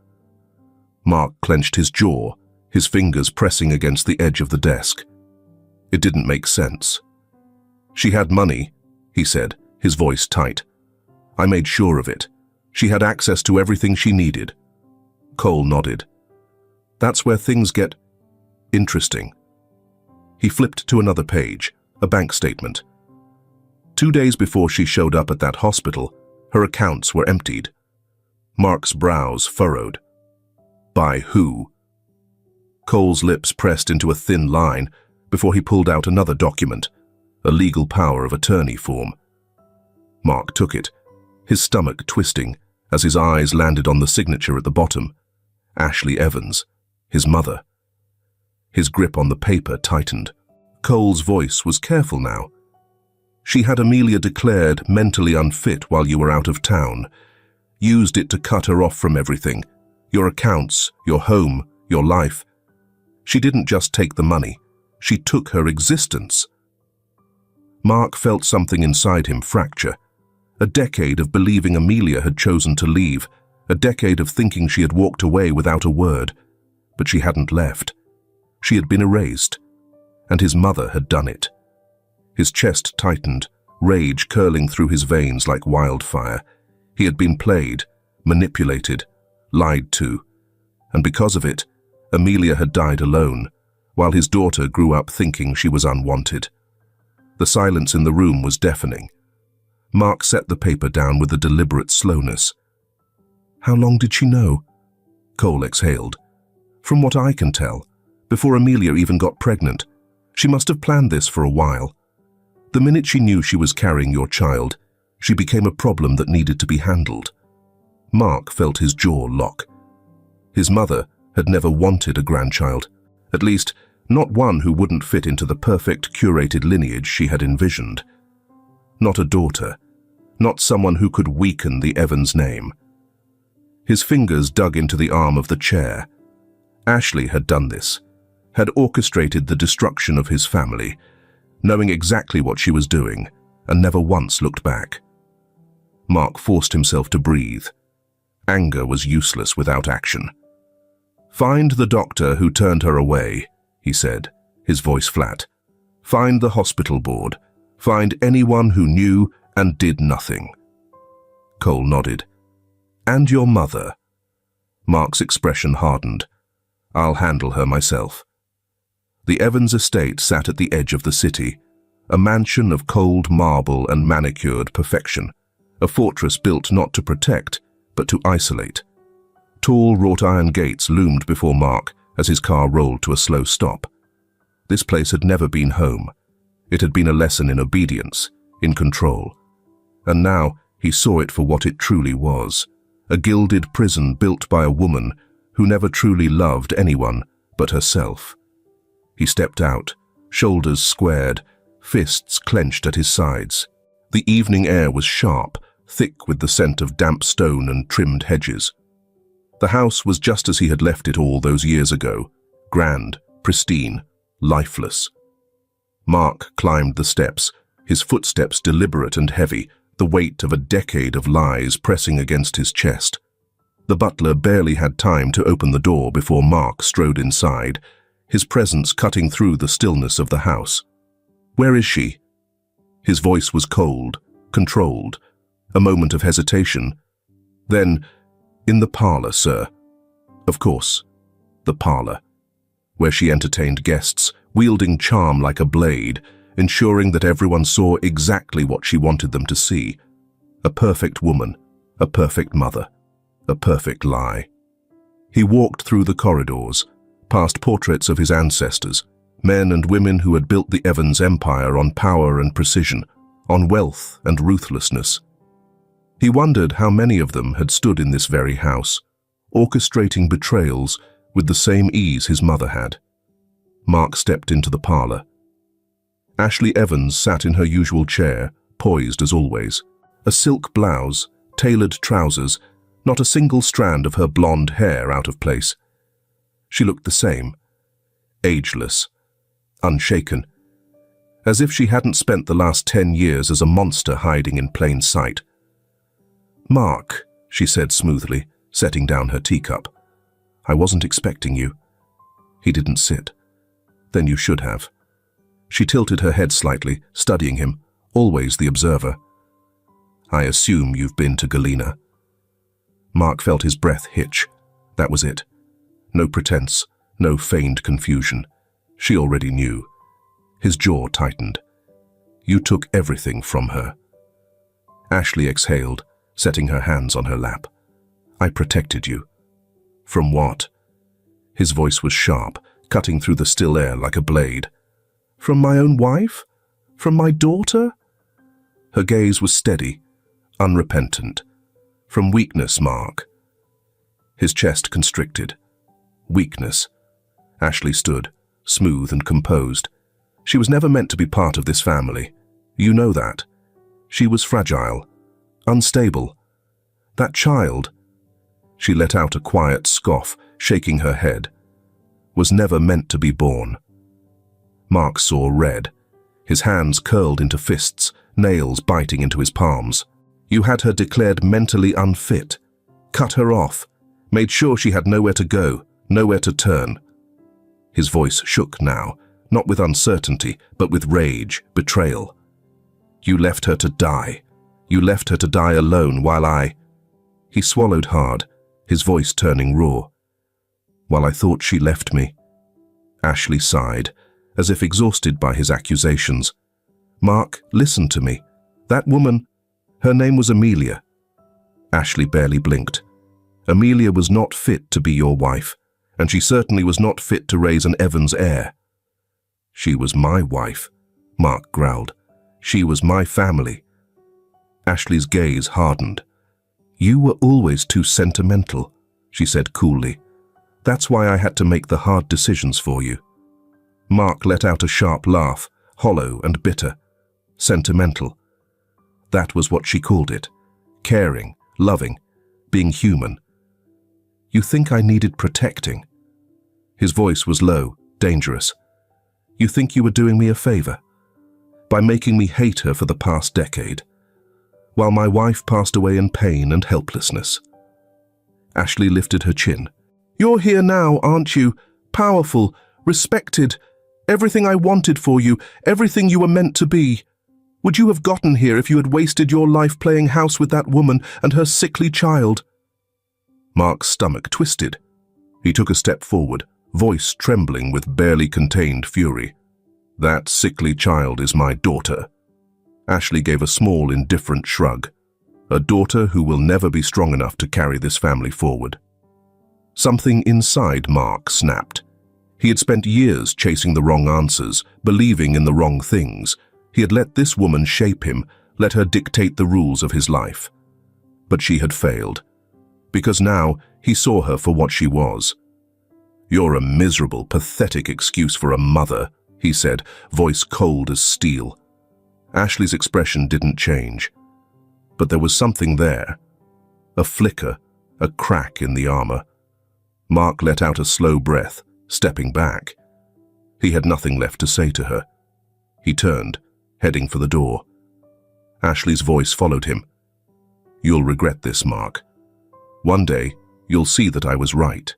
Mark clenched his jaw, his fingers pressing against the edge of the desk. It didn't make sense. "She had money," he said, his voice tight. "I made sure of it. She had access to everything she needed." Cole nodded. "That's where things get interesting." He flipped to another page, a bank statement. 2 days before she showed up at that hospital, her accounts were emptied. Mark's brows furrowed. By who? Cole's lips pressed into a thin line before he pulled out another document, a legal power of attorney form. Mark took it, his stomach twisting as his eyes landed on the signature at the bottom. Ashley Evans, his mother. His grip on the paper tightened. Cole's voice was careful now. "She had Amelia declared mentally unfit while you were out of town. Used it to cut her off from everything. Your accounts, your home, your life. She didn't just take the money. She took her existence." Mark felt something inside him fracture. A decade of believing Amelia had chosen to leave. A decade of thinking she had walked away without a word. But she hadn't left. She had been erased. And his mother had done it. His chest tightened, rage curling through his veins like wildfire. He had been played, manipulated, lied to. And because of it, Amelia had died alone, while his daughter grew up thinking she was unwanted. The silence in the room was deafening. Mark set the paper down with a deliberate slowness. "How long did she know?" Cole exhaled. "From what I can tell, before Amelia even got pregnant, she must have planned this for a while. The minute she knew she was carrying your child, she became a problem that needed to be handled." Mark felt his jaw lock. His mother had never wanted a grandchild, at least not one who wouldn't fit into the perfect curated lineage she had envisioned. Not a daughter, not someone who could weaken the Evans name. His fingers dug into the arm of the chair. Ashley had done this, had orchestrated the destruction of his family, knowing exactly what she was doing, and never once looked back. Mark forced himself to breathe. Anger was useless without action. "Find the doctor who turned her away," he said, his voice flat. "Find the hospital board. Find anyone who knew and did nothing." Cole nodded. "And your mother?" Mark's expression hardened. "I'll handle her myself." The Evans estate sat at the edge of the city, a mansion of cold marble and manicured perfection, a fortress built not to protect, but to isolate. Tall wrought iron gates loomed before Mark as his car rolled to a slow stop. This place had never been home. It had been a lesson in obedience, in control. And now he saw it for what it truly was, a gilded prison built by a woman who never truly loved anyone but herself. He stepped out, shoulders squared, fists clenched at his sides. The evening air was sharp, thick with the scent of damp stone and trimmed hedges. The house was just as he had left it all those years ago, grand, pristine, lifeless. Mark climbed the steps, his footsteps deliberate and heavy, the weight of a decade of lies pressing against his chest. The butler barely had time to open the door before Mark strode inside, his presence cutting through the stillness of the house. "Where is she?" His voice was cold, controlled, a moment of hesitation. Then, "In the parlor, sir." Of course, the parlor, where she entertained guests, wielding charm like a blade, ensuring that everyone saw exactly what she wanted them to see. A perfect woman, a perfect mother, a perfect lie. He walked through the corridors, past portraits of his ancestors, men and women who had built the Evans empire on power and precision, on wealth and ruthlessness. He wondered how many of them had stood in this very house, orchestrating betrayals with the same ease his mother had. Mark stepped into the parlor. Ashley Evans sat in her usual chair, poised as always. A silk blouse, tailored trousers, not a single strand of her blonde hair out of place. She looked the same, ageless, unshaken, as if she hadn't spent the last 10 years as a monster hiding in plain sight. "Mark," she said smoothly, setting down her teacup. "I wasn't expecting you." He didn't sit. "Then you should have." She tilted her head slightly, studying him, always the observer. "I assume you've been to Galena." Mark felt his breath hitch. That was it. No pretense, no feigned confusion. She already knew. His jaw tightened. "You took everything from her." Ashley exhaled, setting her hands on her lap. "I protected you." "From what?" His voice was sharp, cutting through the still air like a blade. "From my own wife? From my daughter?" Her gaze was steady, unrepentant. "From weakness, Mark." His chest constricted. Weakness. Ashley stood, smooth and composed. She was never meant to be part of this family. You know that. She was fragile, unstable. That child, she let out a quiet scoff, shaking her head, was never meant to be born. Mark saw red. His hands curled into fists, nails biting into his palms. "You had her declared mentally unfit, cut her off, made sure she had nowhere to go, nowhere to turn." His voice shook now, not with uncertainty, but with rage, betrayal. "You left her to die. You left her to die alone while I—" He swallowed hard, his voice turning raw. "While I thought she left me." Ashley sighed, as if exhausted by his accusations. "Mark, listen to me. That woman, her name was Amelia." Ashley barely blinked. "Amelia was not fit to be your wife, and she certainly was not fit to raise an Evans heir." "She was my wife," Mark growled. "She was my family." Ashley's gaze hardened. "You were always too sentimental," she said coolly. "That's why I had to make the hard decisions for you." Mark let out a sharp laugh, hollow and bitter. Sentimental. That was what she called it. Caring, loving, being human. "You think I needed protecting?" His voice was low, dangerous. "You think you were doing me a favor? By making me hate her for the past decade, while my wife passed away in pain and helplessness." Ashley lifted her chin. "You're here now, aren't you? Powerful, respected. Everything I wanted for you, everything you were meant to be. Would you have gotten here if you had wasted your life playing house with that woman and her sickly child?" Mark's stomach twisted. He took a step forward, voice trembling with barely contained fury. "That sickly child is my daughter." Ashley gave a small, indifferent shrug. "A daughter who will never be strong enough to carry this family forward." Something inside Mark snapped. He had spent years chasing the wrong answers, believing in the wrong things. He had let this woman shape him, let her dictate the rules of his life. But she had failed, because now he saw her for what she was. "You're a miserable, pathetic excuse for a mother," he said, voice cold as steel. Ashley's expression didn't change, but there was something there. A flicker, a crack in the armor. Mark let out a slow breath, stepping back. He had nothing left to say to her. He turned, heading for the door. Ashley's voice followed him. "You'll regret this, Mark. One day, you'll see that I was right."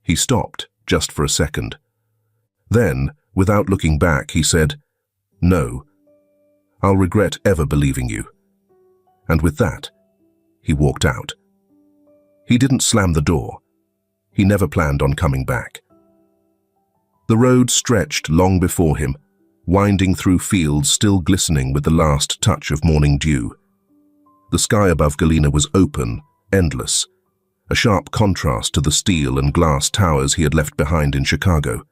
He stopped, just for a second. Then, without looking back, he said, "No, I'll regret ever believing you." And with that, he walked out. He didn't slam the door. He never planned on coming back. The road stretched long before him, winding through fields still glistening with the last touch of morning dew. The sky above Galena was open, endless, a sharp contrast to the steel and glass towers he had left behind in Chicago.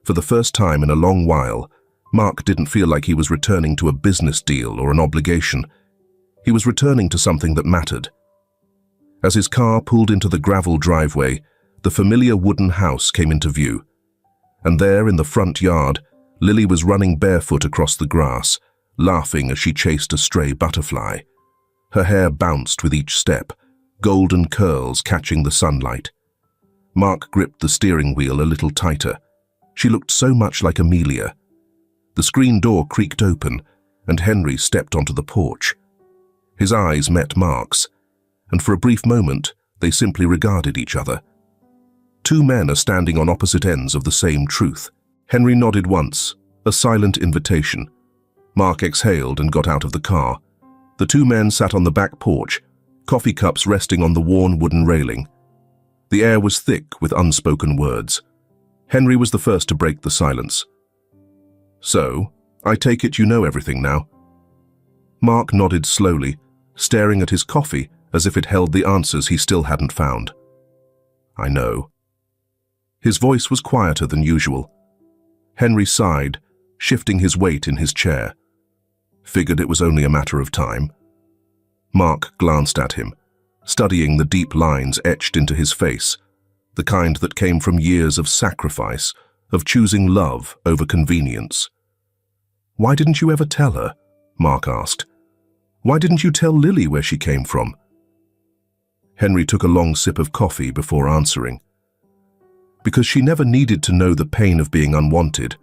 For the first time in a long while, Mark didn't feel like he was returning to a business deal or an obligation. He was returning to something that mattered. As his car pulled into the gravel driveway, the familiar wooden house came into view. And there in the front yard, Lily was running barefoot across the grass, laughing as she chased a stray butterfly. Her hair bounced with each step, golden curls catching the sunlight. Mark gripped the steering wheel a little tighter. She looked so much like Amelia. The screen door creaked open, and Henry stepped onto the porch. His eyes met Mark's, and for a brief moment, they simply regarded each other. Two men are standing on opposite ends of the same truth. Henry nodded once, a silent invitation. Mark exhaled and got out of the car. The two men sat on the back porch, coffee cups resting on the worn wooden railing. The air was thick with unspoken words. Henry was the first to break the silence. "So, I take it you know everything now?" Mark nodded slowly, staring at his coffee as if it held the answers he still hadn't found. "I know." His voice was quieter than usual. Henry sighed, shifting his weight in his chair. Figured it was only a matter of time. Mark glanced at him, studying the deep lines etched into his face, the kind that came from years of sacrifice, of choosing love over convenience. "Why didn't you ever tell her?" Mark asked. "Why didn't you tell Lily where she came from?" Henry took a long sip of coffee before answering. "Because she never needed to know the pain of being unwanted,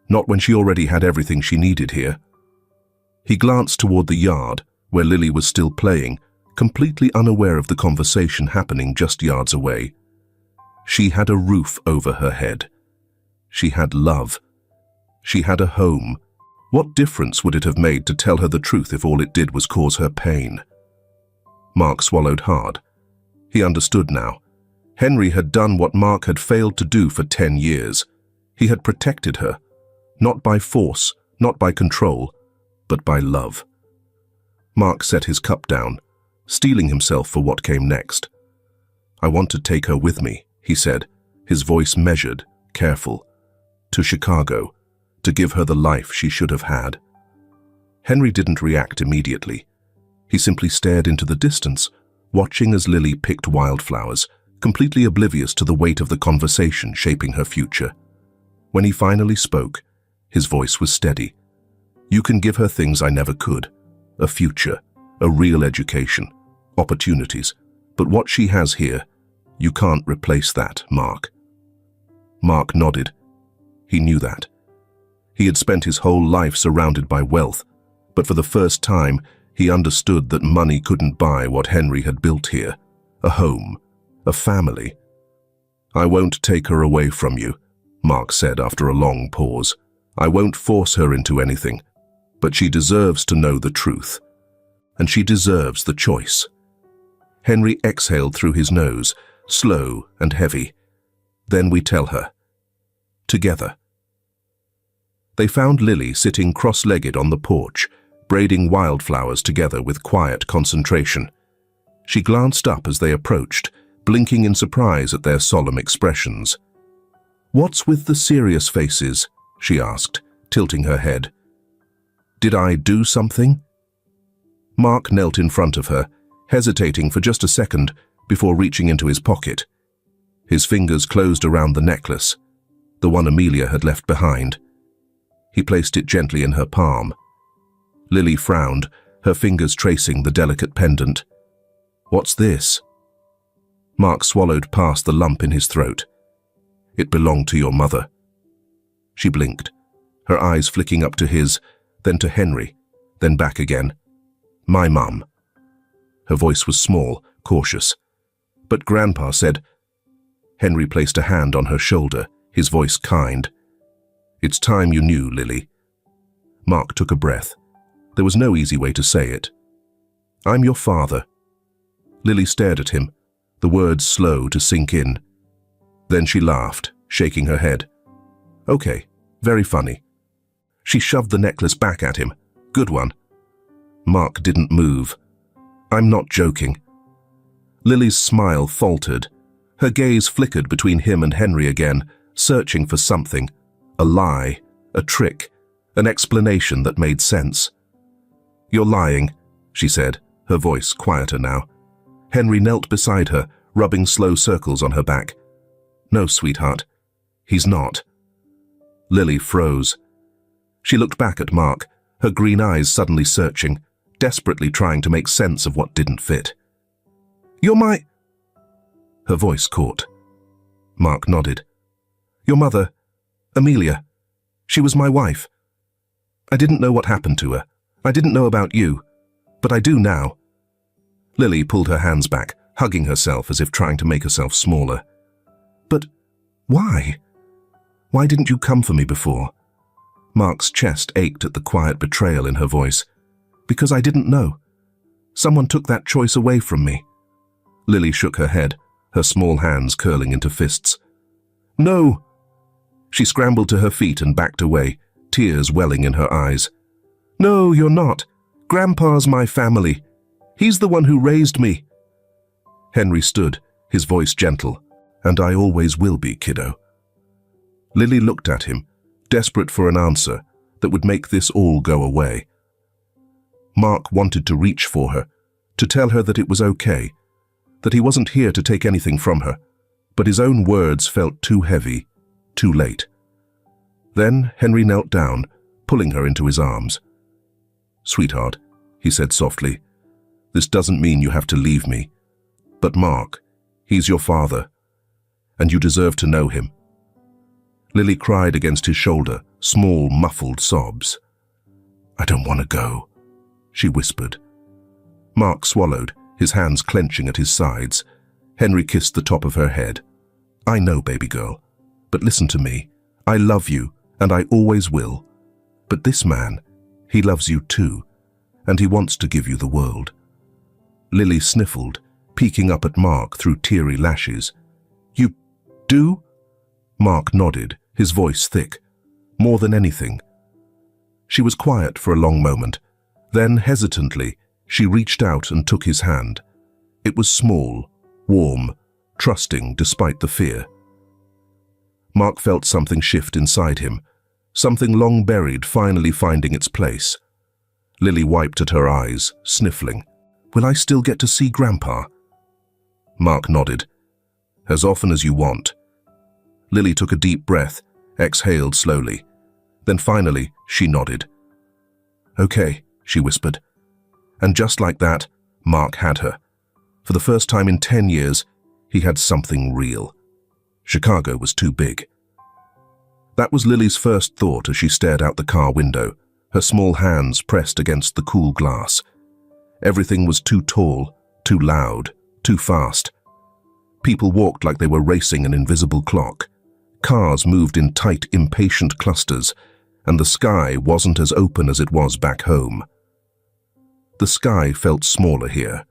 not when she already had everything she needed here." He glanced toward the yard, where Lily was still playing, completely unaware of the conversation happening just yards away. She had a roof over her head. She had love. She had a home. What difference would it have made to tell her the truth if all it did was cause her pain? Mark swallowed hard. He understood now. Henry had done what Mark had failed to do for 10 years. He had protected her, not by force, not by control, but by love. Mark set his cup down, steeling himself for what came next. "I want to take her with me," he said, his voice measured, careful. "To Chicago, to give her the life she should have had." Henry didn't react immediately. He simply stared into the distance, watching as Lily picked wildflowers, completely oblivious to the weight of the conversation shaping her future. When he finally spoke, his voice was steady. "You can give her things I never could. A future, a real education, opportunities. But what she has here, you can't replace that, Mark." Mark nodded. He knew that. He had spent his whole life surrounded by wealth, but for the first time, he understood that money couldn't buy what Henry had built here. A home, a family. "I won't take her away from you," Mark said after a long pause. "I won't force her into anything, but she deserves to know the truth. And she deserves the choice." Henry exhaled through his nose, slow and heavy. "Then we tell her. Together." They found Lily sitting cross-legged on the porch, braiding wildflowers together with quiet concentration. She glanced up as they approached, blinking in surprise at their solemn expressions. "What's with the serious faces?" she asked, tilting her head. "Did I do something?" Mark knelt in front of her, hesitating for just a second before reaching into his pocket. His fingers closed around the necklace, the one Amelia had left behind. He placed it gently in her palm. Lily frowned, her fingers tracing the delicate pendant. "What's this?" Mark swallowed past the lump in his throat. "It belonged to your mother." She blinked, her eyes flicking up to his, then to Henry, then back again. "My mum." Her voice was small, cautious. "But Grandpa said—" Henry placed a hand on her shoulder, his voice kind. "It's time you knew, Lily." Mark took a breath. There was no easy way to say it. "I'm your father." Lily stared at him, the words slow to sink in. Then she laughed, shaking her head. "Okay, very funny." She shoved the necklace back at him. "Good one." Mark didn't move. "I'm not joking." Lily's smile faltered. Her gaze flickered between him and Henry again, searching for something. A lie, a trick, an explanation that made sense. "You're lying," she said, her voice quieter now. Henry knelt beside her, rubbing slow circles on her back. "No, sweetheart, he's not." Lily froze. She looked back at Mark, her green eyes suddenly searching, desperately trying to make sense of what didn't fit. "You're my—" Her voice caught. Mark nodded. "Your mother, Amelia. She was my wife. I didn't know what happened to her. I didn't know about you. But I do now." Lily pulled her hands back, hugging herself as if trying to make herself smaller. "But why? Why didn't you come for me before?" Mark's chest ached at the quiet betrayal in her voice. "Because I didn't know. Someone took that choice away from me." Lily shook her head, her small hands curling into fists. "No!" She scrambled to her feet and backed away, tears welling in her eyes. "No, you're not. Grandpa's my family. He's the one who raised me." Henry stood, his voice gentle. "And I always will be, kiddo." Lily looked at him, desperate for an answer that would make this all go away. Mark wanted to reach for her, to tell her that it was okay, that he wasn't here to take anything from her, but his own words felt too heavy, too late. Then Henry knelt down, pulling her into his arms. "Sweetheart," he said softly, "this doesn't mean you have to leave me. But Mark, he's your father, and you deserve to know him." Lily cried against his shoulder, small, muffled sobs. "I don't want to go," she whispered. Mark swallowed, his hands clenching at his sides. Henry kissed the top of her head. "I know, baby girl, but listen to me. I love you, and I always will. But this man, he loves you too, and he wants to give you the world." Lily sniffled, peeking up at Mark through teary lashes. "You do?" Mark nodded, his voice thick. "More than anything." She was quiet for a long moment. Then, hesitantly, she reached out and took his hand. It was small, warm, trusting despite the fear. Mark felt something shift inside him, something long buried finally finding its place. Lily wiped at her eyes, sniffling. "Will I still get to see Grandpa?" Mark nodded. "As often as you want." Lily took a deep breath, exhaled slowly. Then finally, she nodded. "Okay," she whispered. And just like that, Mark had her. For the first time in 10 years, he had something real. Chicago was too big. That was Lily's first thought as she stared out the car window, her small hands pressed against the cool glass. Everything was too tall, too loud, too fast. People walked like they were racing an invisible clock. Cars moved in tight, impatient clusters, and the sky wasn't as open as it was back home. The sky felt smaller here.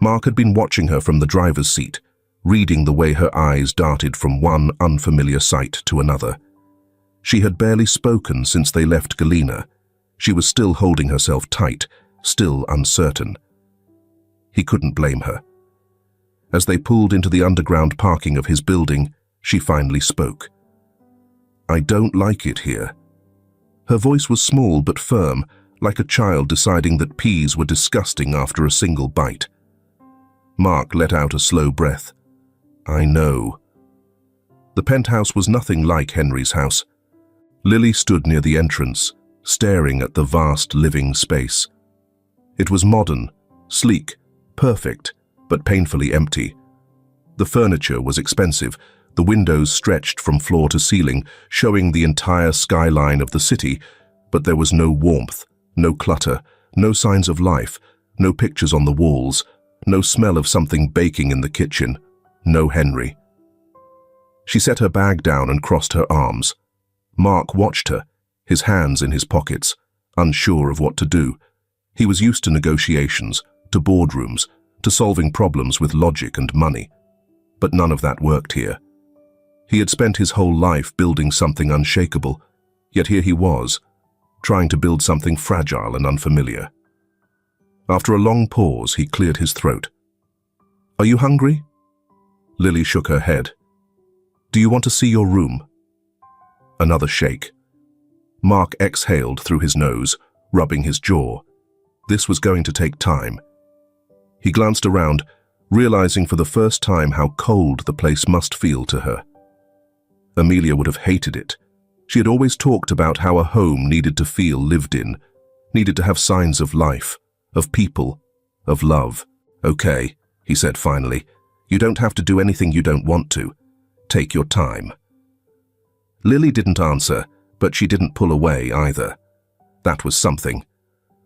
Mark had been watching her from the driver's seat, reading the way her eyes darted from one unfamiliar sight to another. She had barely spoken since they left Galena. She was still holding herself tight, still uncertain. He couldn't blame her. As they pulled into the underground parking of his building, she finally spoke. "I don't like it here." Her voice was small but firm, like a child deciding that peas were disgusting after a single bite. Mark let out a slow breath. "I know." The penthouse was nothing like Henry's house. Lily stood near the entrance, staring at the vast living space. It was modern, sleek, perfect, but painfully empty. The furniture was expensive. The windows stretched from floor to ceiling, showing the entire skyline of the city, but there was no warmth, no clutter, no signs of life, no pictures on the walls, no smell of something baking in the kitchen, no Henry. She set her bag down and crossed her arms. Mark watched her, his hands in his pockets, unsure of what to do. He was used to negotiations, to boardrooms, to solving problems with logic and money. But none of that worked here. He had spent his whole life building something unshakable, yet here he was, trying to build something fragile and unfamiliar. After a long pause, he cleared his throat. "Are you hungry?" Lily shook her head. "Do you want to see your room?" Another shake. Mark exhaled through his nose, rubbing his jaw. This was going to take time. He glanced around, realizing for the first time how cold the place must feel to her. Amelia would have hated it. She had always talked about how a home needed to feel lived in, needed to have signs of life, of people, of love. "Okay," he said finally. "You don't have to do anything you don't want to. Take your time." Lily didn't answer, but she didn't pull away either. That was something.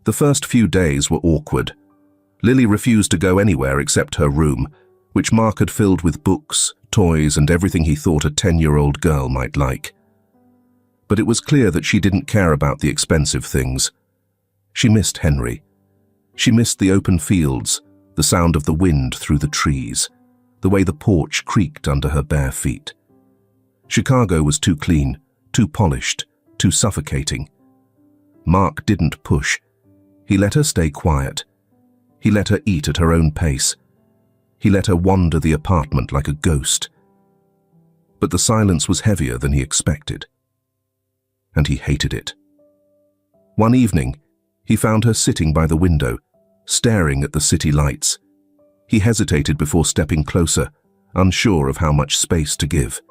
The first few days were awkward. Lily refused to go anywhere except her room, which Mark had filled with books, toys, and everything he thought a 10-year-old girl might like. But it was clear that she didn't care about the expensive things. She missed Henry. She missed the open fields, the sound of the wind through the trees, the way the porch creaked under her bare feet. Chicago was too clean, too polished, too suffocating. Mark didn't push. He let her stay quiet. He let her eat at her own pace. He let her wander the apartment like a ghost. But the silence was heavier than he expected. And he hated it. One evening, he found her sitting by the window, staring at the city lights. He hesitated before stepping closer, unsure of how much space to give.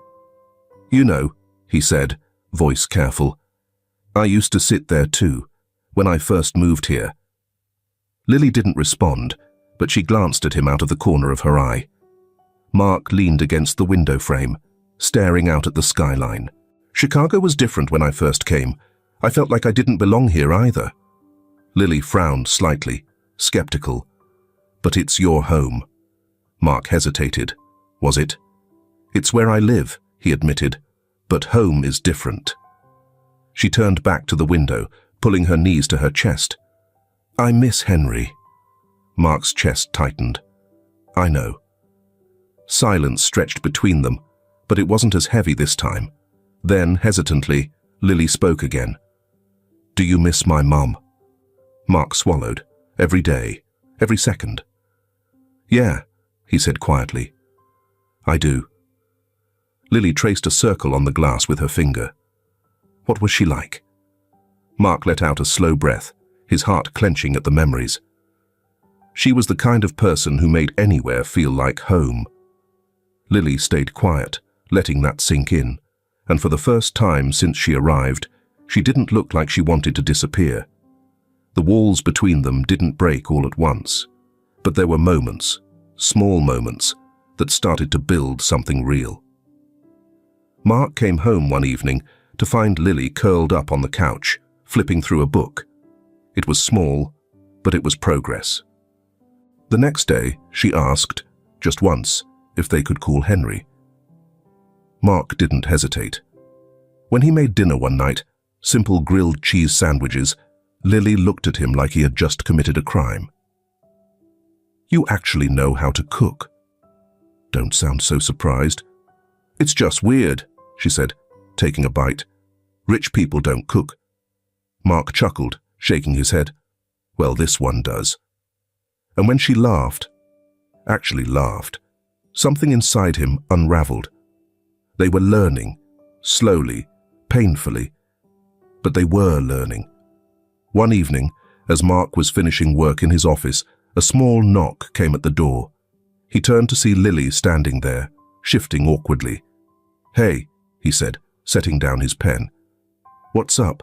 "You know," he said, voice careful, "I used to sit there too, when I first moved here." Lily didn't respond, but she glanced at him out of the corner of her eye. Mark leaned against the window frame, staring out at the skyline. "Chicago was different when I first came. I felt like I didn't belong here either." Lily frowned slightly, skeptical. "But it's your home." Mark hesitated. "Was it?" "It's where I live," he admitted, "but home is different." She turned back to the window, pulling her knees to her chest. "I miss Henry." Mark's chest tightened. "I know." Silence stretched between them, but it wasn't as heavy this time. Then, hesitantly, Lily spoke again. "Do you miss my mum?" Mark swallowed. "Every day, every second." "Yeah," he said quietly. "I do." Lily traced a circle on the glass with her finger. "What was she like?" Mark let out a slow breath, his heart clenching at the memories. "She was the kind of person who made anywhere feel like home." Lily stayed quiet, letting that sink in, and for the first time since she arrived, she didn't look like she wanted to disappear. The walls between them didn't break all at once, but there were moments, small moments, that started to build something real. Mark came home one evening to find Lily curled up on the couch, flipping through a book. It was small, but it was progress. The next day, she asked, just once, if they could call Henry. Mark didn't hesitate. When he made dinner one night, simple grilled cheese sandwiches, Lily looked at him like he had just committed a crime. "You actually know how to cook." "Don't sound so surprised." "It's just weird," she said, taking a bite. "Rich people don't cook." Mark chuckled, shaking his head. "Well, this one does." And when she laughed, actually laughed, something inside him unraveled. They were learning, slowly, painfully, but they were learning. One evening, as Mark was finishing work in his office, a small knock came at the door. He turned to see Lily standing there, shifting awkwardly. "Hey," he said, setting down his pen. "What's up?"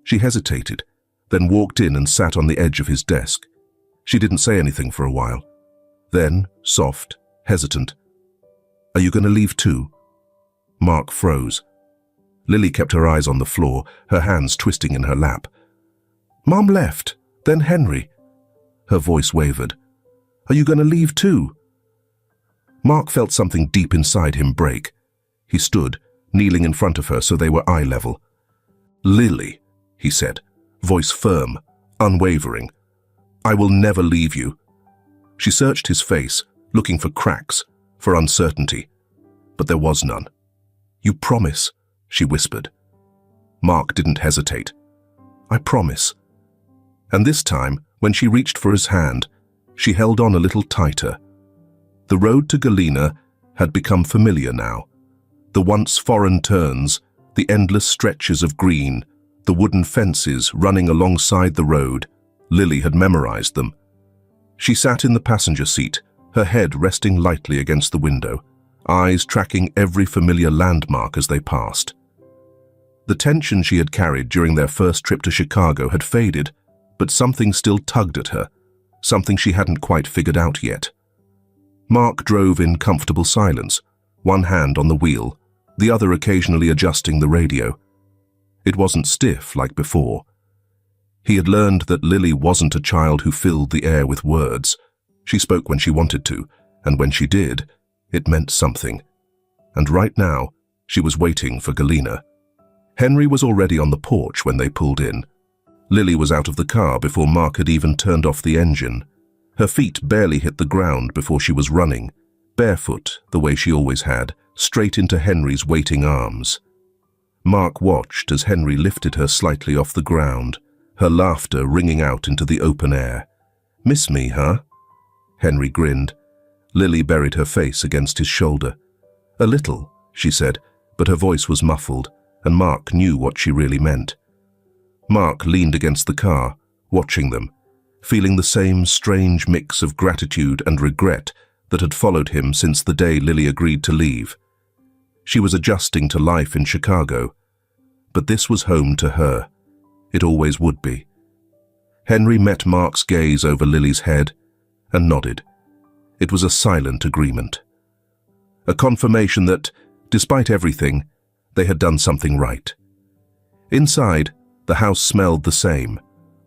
She hesitated, then walked in and sat on the edge of his desk. She didn't say anything for a while. Then, soft, hesitant, "Are you going to leave too?" Mark froze. Lily kept her eyes on the floor, her hands twisting in her lap. "Mom left, then Henry." Her voice wavered. "Are you going to leave too?" Mark felt something deep inside him break. He stood, kneeling in front of her so they were eye level. "Lily," he said, voice firm, unwavering, "I will never leave you." She searched his face, looking for cracks, for uncertainty, but there was none. "You promise?" she whispered. Mark didn't hesitate. "I promise." And this time, when she reached for his hand, she held on a little tighter. The road to Galena had become familiar now. The once foreign turns, the endless stretches of green, the wooden fences running alongside the road, Lily had memorized them. She sat in the passenger seat, her head resting lightly against the window, eyes tracking every familiar landmark as they passed. The tension she had carried during their first trip to Chicago had faded, but something still tugged at her, something she hadn't quite figured out yet. Mark drove in comfortable silence, one hand on the wheel, the other occasionally adjusting the radio. It wasn't stiff like before. He had learned that Lily wasn't a child who filled the air with words. She spoke when she wanted to, and when she did, it meant something. And right now, she was waiting for Galena. Henry was already on the porch when they pulled in. Lily was out of the car before Mark had even turned off the engine. Her feet barely hit the ground before she was running, barefoot the way she always had, straight into Henry's waiting arms. Mark watched as Henry lifted her slightly off the ground, her laughter ringing out into the open air. "Miss me, huh?" Henry grinned. Lily buried her face against his shoulder. "A little," she said, but her voice was muffled, and Mark knew what she really meant. Mark leaned against the car, watching them, feeling the same strange mix of gratitude and regret that had followed him since the day Lily agreed to leave. She was adjusting to life in Chicago, but this was home to her. It always would be. Henry met Mark's gaze over Lily's head and nodded. It was a silent agreement. A confirmation that, despite everything, they had done something right. Inside, the house smelled the same: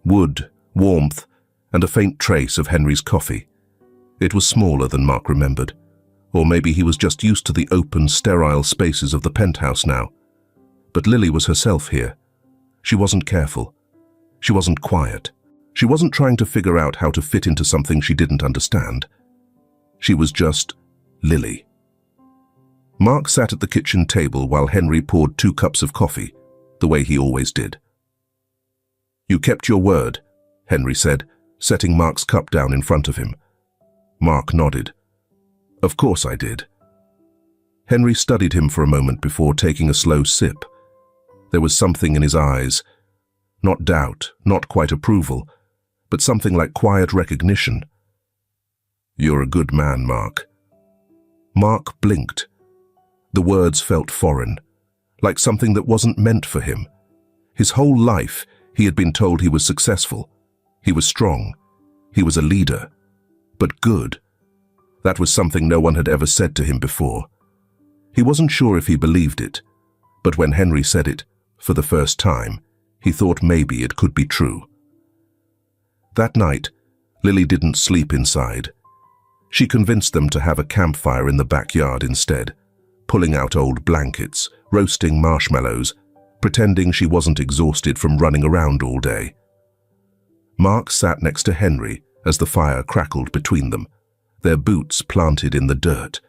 wood, warmth, and a faint trace of Henry's coffee. It was smaller than Mark remembered, or maybe he was just used to the open, sterile spaces of the penthouse now. But Lily was herself here. She wasn't careful. She wasn't quiet. She wasn't trying to figure out how to fit into something she didn't understand. She was just Lily. Mark sat at the kitchen table while Henry poured 2 cups of coffee, the way he always did. "You kept your word," Henry said, setting Mark's cup down in front of him. Mark nodded. "Of course I did." Henry studied him for a moment before taking a slow sip. There was something in his eyes. Not doubt, not quite approval, but something like quiet recognition. "You're a good man, Mark." Mark blinked. The words felt foreign, like something that wasn't meant for him. His whole life, he had been told he was successful. He was strong. He was a leader. But good. That was something no one had ever said to him before. He wasn't sure if he believed it, but when Henry said it, for the first time, he thought maybe it could be true. That night, Lily didn't sleep inside. She convinced them to have a campfire in the backyard instead, pulling out old blankets, roasting marshmallows, pretending she wasn't exhausted from running around all day. Mark sat next to Henry as the fire crackled between them, their boots planted in the dirt,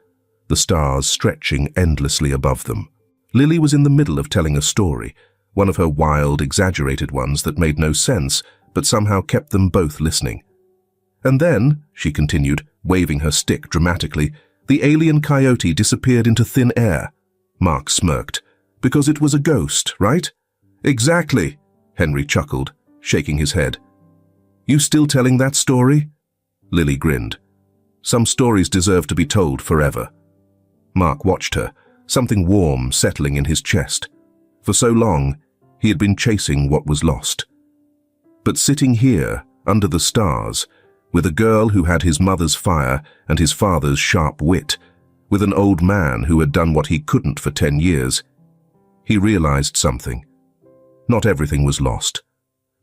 the stars stretching endlessly above them. Lily was in the middle of telling a story, one of her wild, exaggerated ones that made no sense, but somehow kept them both listening. "And then," she continued, waving her stick dramatically, "the alien coyote disappeared into thin air." Mark smirked. "Because it was a ghost, right?" "Exactly," Henry chuckled, shaking his head. "You still telling that story?" Lily grinned. "Some stories deserve to be told forever." Mark watched her, something warm settling in his chest. For so long, He had been chasing what was lost. But sitting here, under the stars, with a girl who had his mother's fire and his father's sharp wit, with an old man who had done what he couldn't for 10 years, he realized something. Not everything was lost.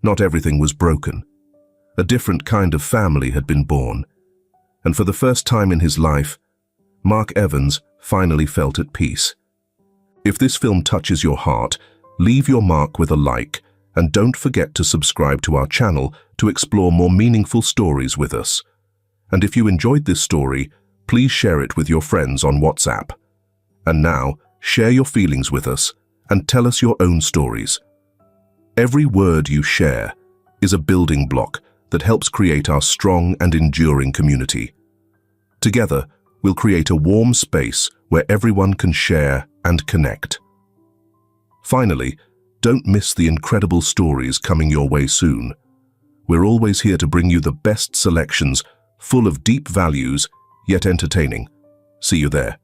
Not everything was broken. A different kind of family had been born. And for the first time in his life, Mark Evans finally felt at peace. If this film touches your heart, leave your mark with a like, and don't forget to subscribe to our channel to explore more meaningful stories with us. And if you enjoyed this story, please share it with your friends on WhatsApp. And now, share your feelings with us and tell us your own stories. Every word you share is a building block that helps create our strong and enduring community. Together, we'll create a warm space where everyone can share and connect. Finally, don't miss the incredible stories coming your way soon. We're always here to bring you the best selections, full of deep values, yet entertaining. See you there.